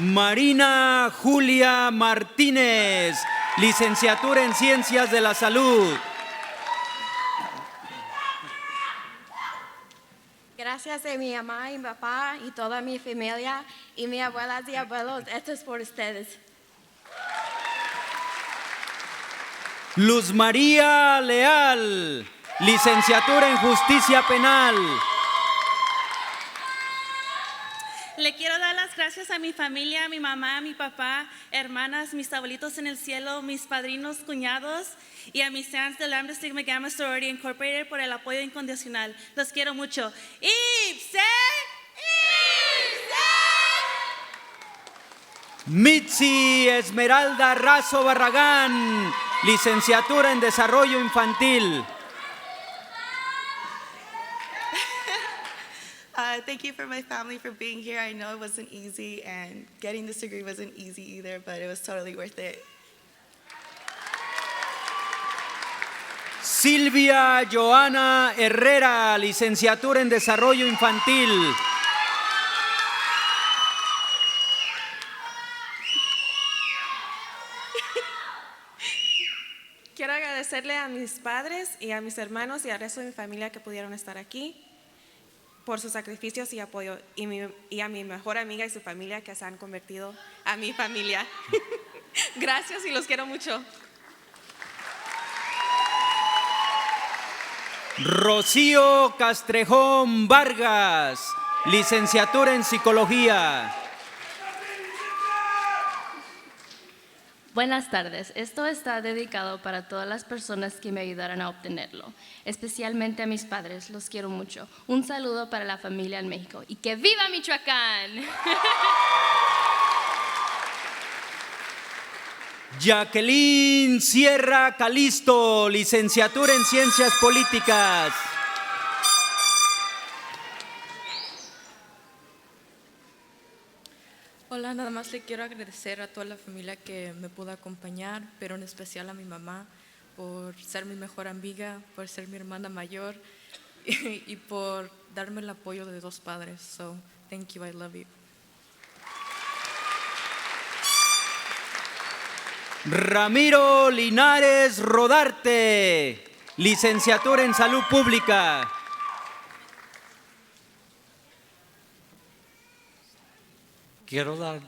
Marina Julia Martínez, licenciatura en Ciencias de la Salud. Gracias a mi mamá y mi papá y toda mi familia y mis abuelas y abuelos, esto es por ustedes. Luz María Leal, licenciatura en Justicia Penal. Le quiero dar las gracias a mi familia, a mi mamá, a mi papá, hermanas, mis abuelitos en el cielo, mis padrinos, cuñados y a mis fans de Lambda Sigma Gamma Sorority Incorporated por el apoyo incondicional. Los quiero mucho. ¡Ipse! Mitzi Esmeralda Razo Barragán, licenciatura en Desarrollo Infantil. Thank you for my family for being here. I know it wasn't easy, and getting this degree wasn't easy either, but it was totally worth it. Silvia Joana Herrera, licenciatura en Desarrollo Infantil. Quiero agradecerle a mis padres y a mis hermanos y al resto de mi familia que pudieron estar aquí por sus sacrificios y apoyo, y a mi mejor amiga y su familia que se han convertido a mi familia. Gracias y los quiero mucho. Rocío Castrejón Vargas, licenciatura en Psicología. Buenas tardes. Esto está dedicado para todas las personas que me ayudaron a obtenerlo, especialmente a mis padres. Los quiero mucho. Un saludo para la familia en México y ¡que viva Michoacán! Jacqueline Sierra Calisto, licenciatura en Ciencias Políticas. Hola, nada más le quiero agradecer a toda la familia que me pudo acompañar, pero en especial a mi mamá por ser mi mejor amiga, por ser mi hermana mayor y por darme el apoyo de dos padres. So, thank you, I love you. Ramiro Linares Rodarte, licenciatura en Salud Pública. Quiero dar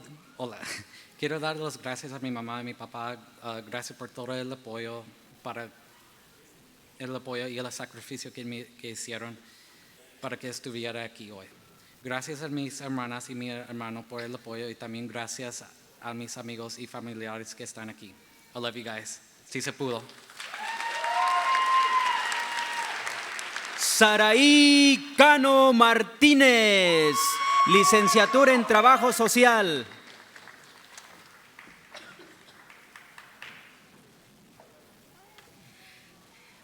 las gracias a mi mamá y mi papá. Gracias por todo el apoyo, y el sacrificio que hicieron para que estuviera aquí hoy. Gracias a mis hermanas y mi hermano por el apoyo y también gracias a mis amigos y familiares que están aquí. I love you guys. Sí se pudo. Saraí Cano Martínez, licenciatura en Trabajo Social.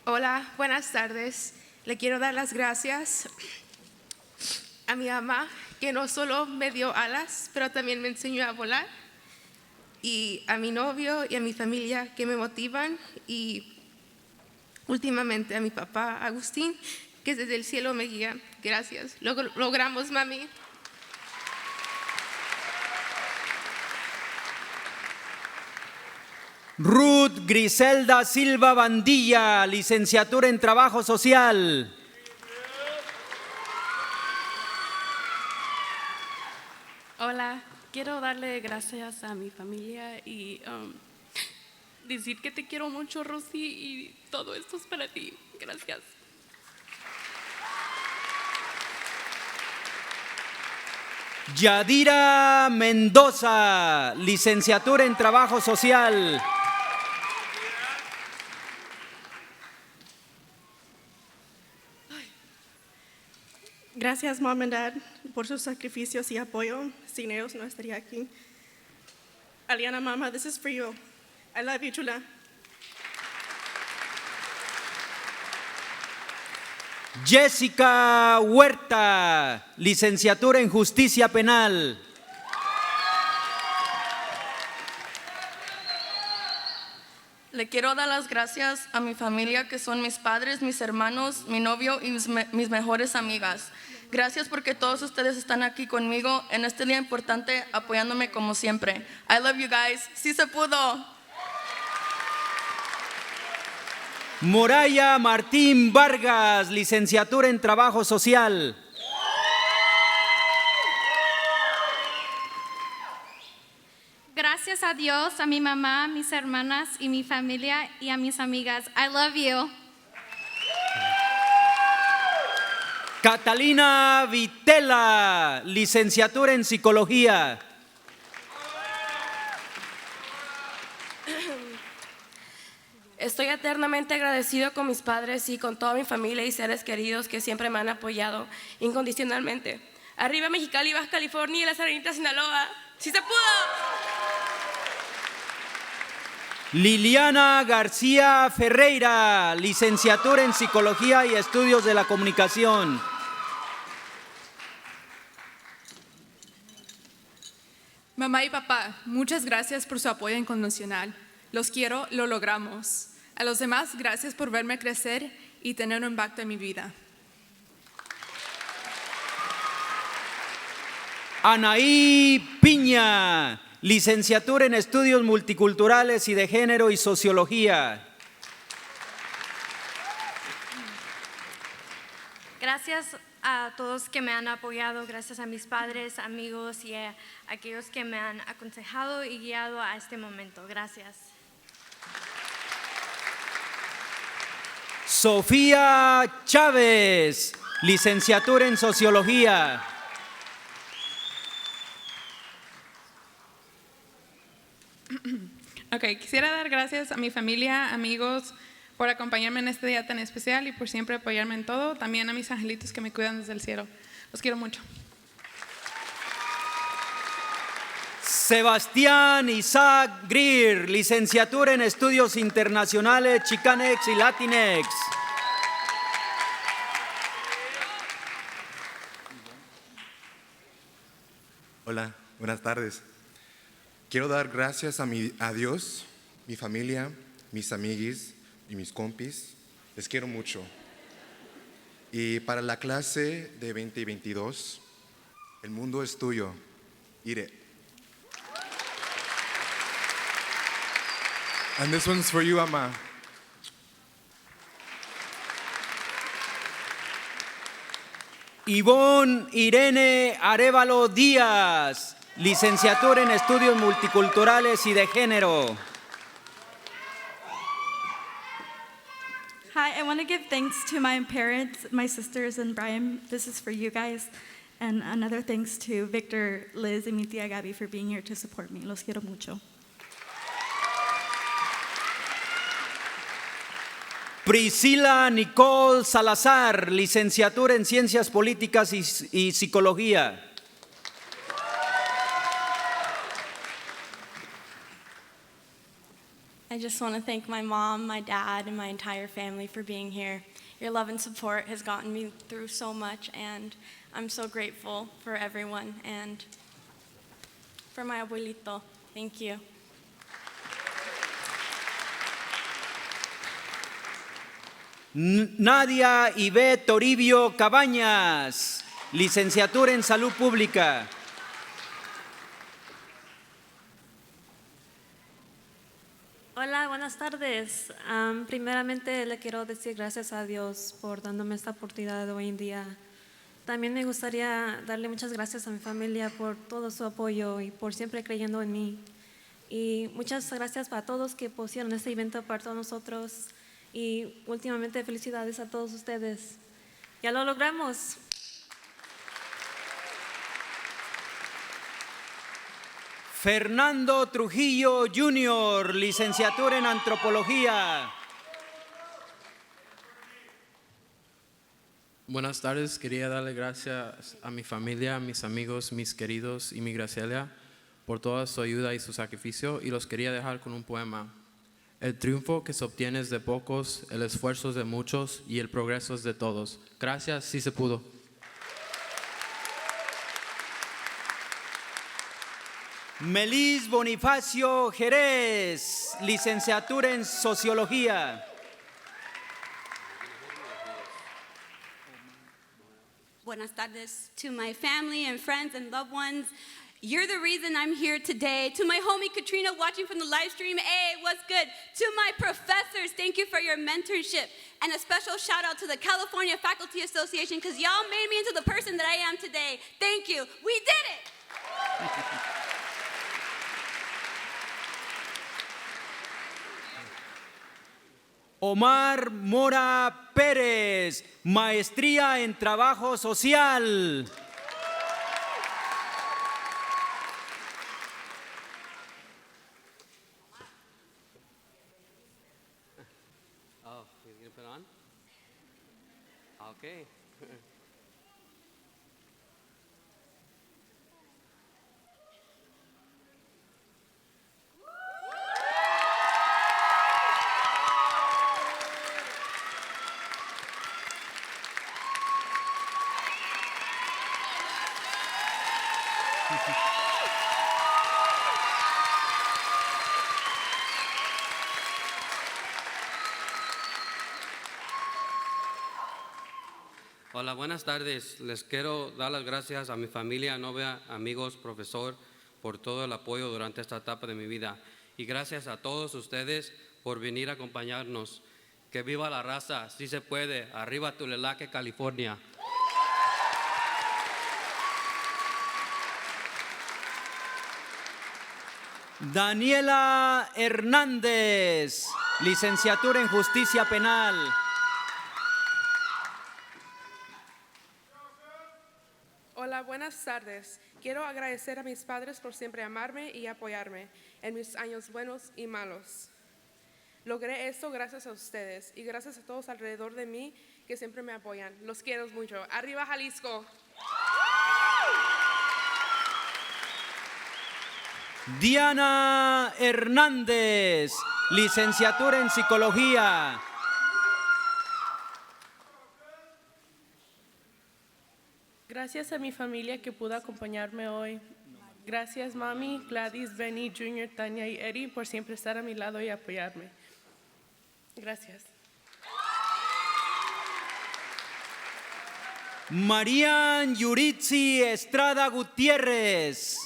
Hola, buenas tardes. Le quiero dar las gracias a mi mamá, que no solo me dio alas, pero también me enseñó a volar, y a mi novio y a mi familia que me motivan, y últimamente a mi papá, Agustín, que desde el cielo me guía. Gracias. Lo logramos, mami. Ruth Griselda Silva Bandilla, licenciatura en Trabajo Social. Hola, quiero darle gracias a mi familia y decir que te quiero mucho, Rosy, y todo esto es para ti. Gracias. Yadira Mendoza, licenciatura en Trabajo Social. Gracias, Mom and Dad, por sus sacrificios y apoyo. Sin ellos no estaría aquí. Aliana, Mama, this is for you. I love you, chula. Jessica Huerta, licenciatura en Justicia Penal. Le quiero dar las gracias a mi familia, que son mis padres, mis hermanos, mi novio y mis mejores amigas. Gracias porque todos ustedes están aquí conmigo en este día importante, apoyándome como siempre. I love you guys. ¡Sí se pudo! Moraya Martín Vargas, licenciatura en Trabajo Social. Gracias a Dios, a mi mamá, a mis hermanas y mi familia y a mis amigas. I love you. Catalina Vitela, licenciatura en Psicología. Estoy eternamente agradecido con mis padres y con toda mi familia y seres queridos que siempre me han apoyado incondicionalmente. Arriba Mexicali, Baja California y las Arenitas, Sinaloa. ¡Sí se pudo! Liliana García Ferreira, licenciatura en Psicología y Estudios de la Comunicación. Mamá y papá, muchas gracias por su apoyo incondicional. Los quiero, lo logramos. A los demás, gracias por verme crecer y tener un impacto en mi vida. Anaí Piña, licenciatura en Estudios Multiculturales y de Género y Sociología. Gracias a todos que me han apoyado, gracias a mis padres, amigos y a aquellos que me han aconsejado y guiado a este momento. Gracias. Sofía Chávez, licenciatura en Sociología. Quisiera dar gracias a mi familia, amigos, por acompañarme en este día tan especial y por siempre apoyarme en todo. También a mis angelitos que me cuidan desde el cielo. Los quiero mucho. Sebastián Isaac Greer, licenciatura en Estudios Internacionales, Chicanex y Latinex. Hola, buenas tardes. Quiero dar gracias a Dios, mi familia, mis amiguis y mis compis. Les quiero mucho. Y para la clase de 2022, el mundo es tuyo. Eat it. And this one's for you, Ama. Ivonne Irene Arévalo Díaz, licenciatura en Estudios Multiculturales y de Género. Hi, I want to give thanks to my parents, my sisters, and Brian. This is for you guys. And another thanks to Victor, Liz, and mi tía Gaby for being here to support me. Los quiero mucho. Priscila Nicole Salazar, licenciatura en Ciencias Políticas y Psicología. I just want to thank my mom, my dad, and my entire family for being here Your love and support has gotten me through so much, and I'm so grateful for everyone and for my abuelito. Thank you. Nadia Ivette Toribio Cabañas, licenciatura en Salud Pública. Hola, buenas tardes. Primeramente le quiero decir gracias a Dios por dándome esta oportunidad de hoy en día. También me gustaría darle muchas gracias a mi familia por todo su apoyo y por siempre creyendo en mí. Y muchas gracias para todos que pusieron este evento para todos nosotros. Y últimamente felicidades a todos ustedes. Ya lo logramos. Fernando Trujillo Jr., licenciatura en Antropología. Buenas tardes, quería darle gracias a mi familia, a mis amigos, mis queridos y mi Graciela por toda su ayuda y su sacrificio, y los quería dejar con un poema. El triunfo que se obtiene es de pocos, el esfuerzo es de muchos y el progreso es de todos. Gracias, sí se pudo. Melis Bonifacio Jerez, licenciatura en Sociología. Buenas tardes to my family and friends and loved ones. You're the reason I'm here today. To my homie Katrina watching from the live stream, hey, what's good? To my professors, thank you for your mentorship. And a special shout out to the California Faculty Association, because y'all made me into the person that I am today. Thank you. We did it. Omar Mora Pérez, maestría en Trabajo Social. Oh, he's going to put it on? Okay. Hola, buenas tardes. Les quiero dar las gracias a mi familia, novia, amigos, profesor, por todo el apoyo durante esta etapa de mi vida. Y gracias a todos ustedes por venir a acompañarnos. Que viva la raza, sí se puede. Arriba Tulelaque, California. Daniela Hernández, licenciatura en Justicia Penal. Hola, buenas tardes. Quiero agradecer a mis padres por siempre amarme y apoyarme en mis años buenos y malos. Logré esto gracias a ustedes y gracias a todos alrededor de mí que siempre me apoyan. Los quiero mucho. ¡Arriba Jalisco! Diana Hernández, licenciatura en Psicología. Gracias a mi familia que pudo acompañarme hoy. Gracias mami, Gladys, Benny, Junior, Tania y Eddie por siempre estar a mi lado y apoyarme. Gracias. Marian Yuritsi Estrada Gutiérrez,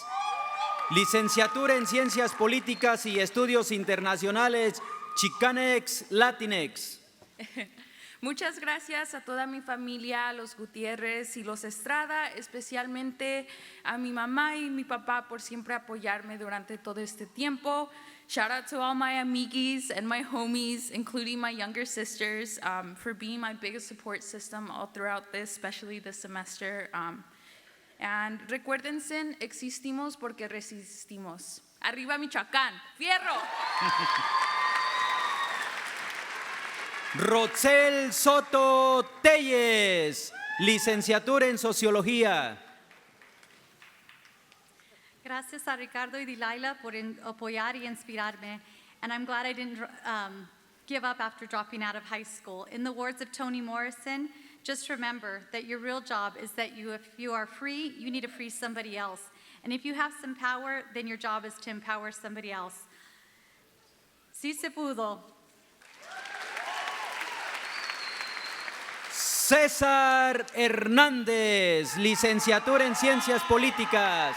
licenciatura en Ciencias Políticas y Estudios Internacionales, Chicanex, Latinex. Muchas gracias a toda mi familia, a los Gutiérrez y los Estrada, especialmente a mi mamá y mi papá por siempre apoyarme durante todo este tiempo. Shout out to all my amiguis and my homies, including my younger sisters, for being my biggest support system all throughout this, especially this semester. And recuérdense, existimos porque resistimos. Arriba Michoacán, ¡fierro! Rotzel Soto Telles, licenciatura en Sociología. Gracias a Ricardo y Delilah por apoyar y inspirarme. And I'm glad I didn't give up after dropping out of high school. In the words of Toni Morrison, just remember that your real job is that if you are free, you need to free somebody else. And if you have some power, then your job is to empower somebody else. Sí se pudo. César Hernández, licenciatura en Ciencias Políticas.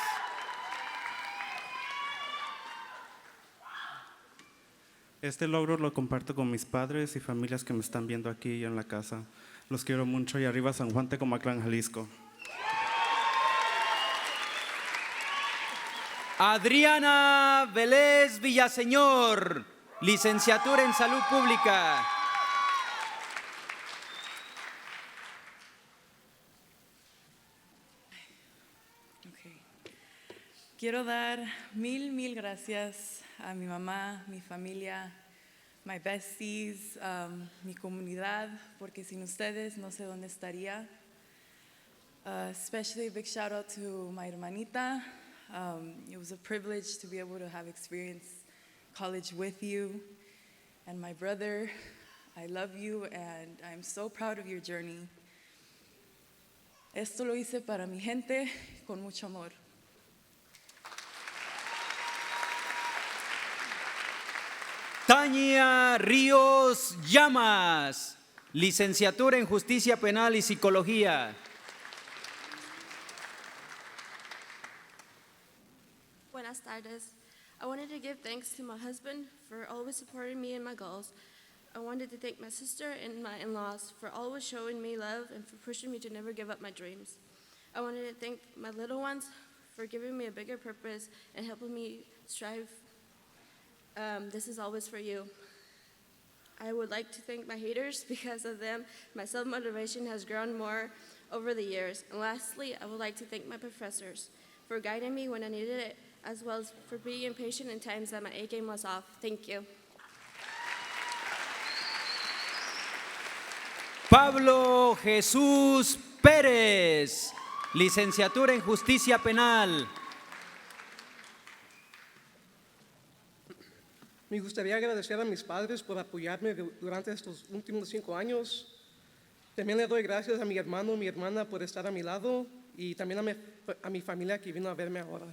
Este logro lo comparto con mis padres y familias que me están viendo aquí en la casa. Los quiero mucho y arriba San Juan Tecomaclán, Jalisco. Adriana Vélez Villaseñor, licenciatura en Salud Pública. Quiero dar mil gracias a mi mamá, mi familia, my besties, mi comunidad, porque sin ustedes no sé dónde estaría. Especially a big shout out to my hermanita. It was a privilege to be able to have experienced college with you. And my brother, I love you and I'm so proud of your journey. Esto lo hice para mi gente con mucho amor. Tania Ríos Llamas, licenciatura en Justicia Penal y Psicología. Buenas tardes. I wanted to give thanks to my husband for always supporting me in my goals. I wanted to thank my sister and my in-laws for always showing me love and for pushing me to never give up my dreams. I wanted to thank my little ones for giving me a bigger purpose and helping me strive. This is always for you. I would like to thank my haters. Because of them, my self-motivation has grown more over the years. And lastly, I would like to thank my professors for guiding me when I needed it, as well as for being impatient in times that my A game was off. Thank you. Pablo Jesús Pérez, licenciatura en Justicia Penal. Me gustaría agradecer a mis padres por apoyarme durante estos últimos 5 años. También le doy gracias a mi hermano, mi hermana por estar a mi lado y también a mi familia que vino a verme ahora.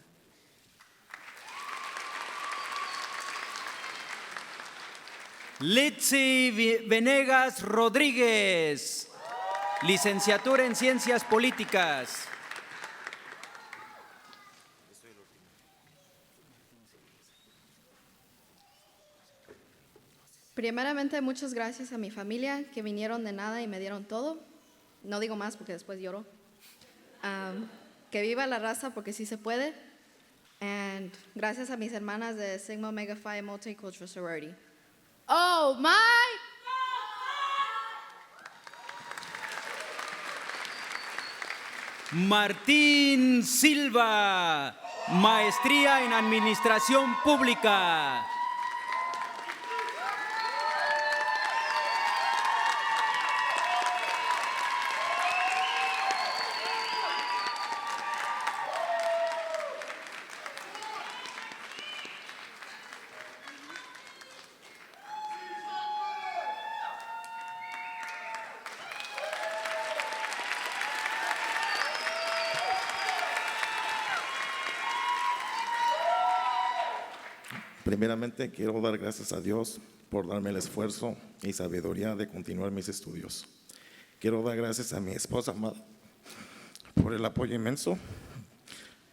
Litzy Venegas Rodríguez, licenciatura en Ciencias Políticas. Primeramente, muchas gracias a mi familia que vinieron de nada y me dieron todo. No digo más porque después lloro. Que viva la raza porque sí se puede. And gracias a mis hermanas de Sigma Omega Phi Multicultural Sorority. Oh my! Martín Silva, maestría en Administración Pública. Primeramente, quiero dar gracias a Dios por darme el esfuerzo y sabiduría de continuar mis estudios. Quiero dar gracias a mi esposa amada por el apoyo inmenso,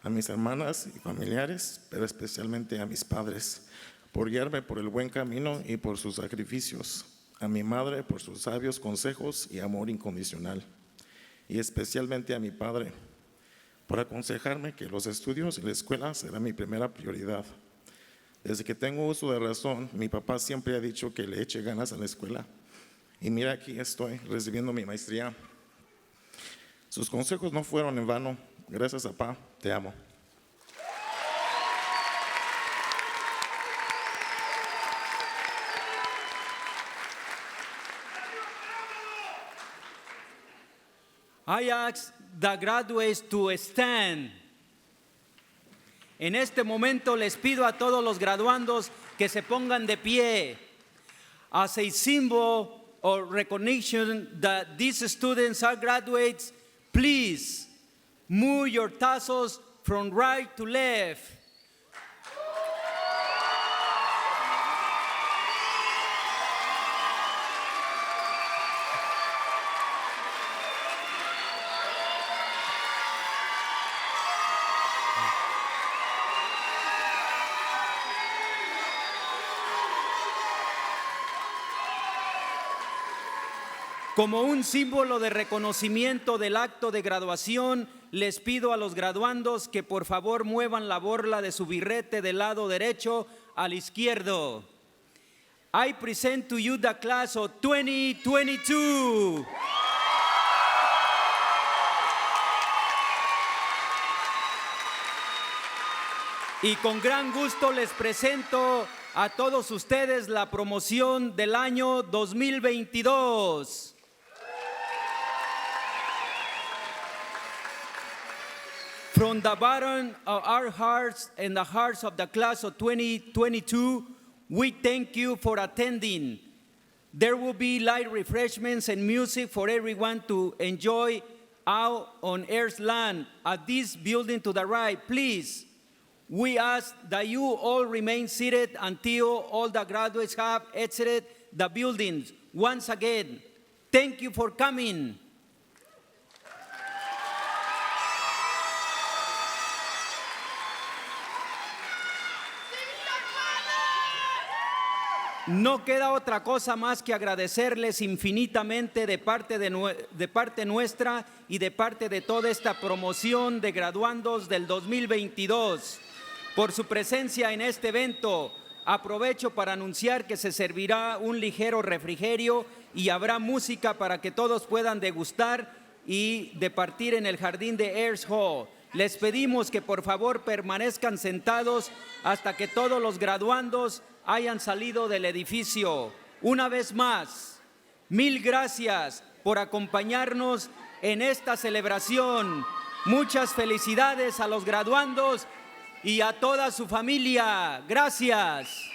a mis hermanas y familiares, pero especialmente a mis padres, por guiarme por el buen camino y por sus sacrificios, a mi madre por sus sabios consejos y amor incondicional, y especialmente a mi padre por aconsejarme que los estudios y la escuela serán mi primera prioridad. Desde que tengo uso de razón, mi papá siempre ha dicho que le eche ganas a la escuela. Y mira, aquí estoy recibiendo mi maestría. Sus consejos no fueron en vano. Gracias, papá. Te amo. I ask the graduates to stand. En este momento les pido a todos los graduandos que se pongan de pie. as a symbol or recognition that these students are graduates, please move your tassels from right to left. Como un símbolo de reconocimiento del acto de graduación, les pido a los graduandos que por favor muevan la borla de su birrete del lado derecho al izquierdo. I present to you the class of 2022. Y con gran gusto les presento a todos ustedes la promoción del año 2022. From the bottom of our hearts and the hearts of the class of 2022, we thank you for attending. There will be light refreshments and music for everyone to enjoy out on Earth's land at this building to the right. Please, we ask that you all remain seated until all the graduates have exited the buildings. Once again, thank you for coming. No queda otra cosa más que agradecerles infinitamente de parte nuestra y de parte de toda esta promoción de graduandos del 2022 por su presencia en este evento. Aprovecho para anunciar que se servirá un ligero refrigerio y habrá música para que todos puedan degustar y departir en el jardín de Ayers Hall. Les pedimos que por favor permanezcan sentados hasta que todos los graduandos hayan salido del edificio. Una vez más, mil gracias por acompañarnos en esta celebración. Muchas felicidades a los graduandos y a toda su familia. Gracias.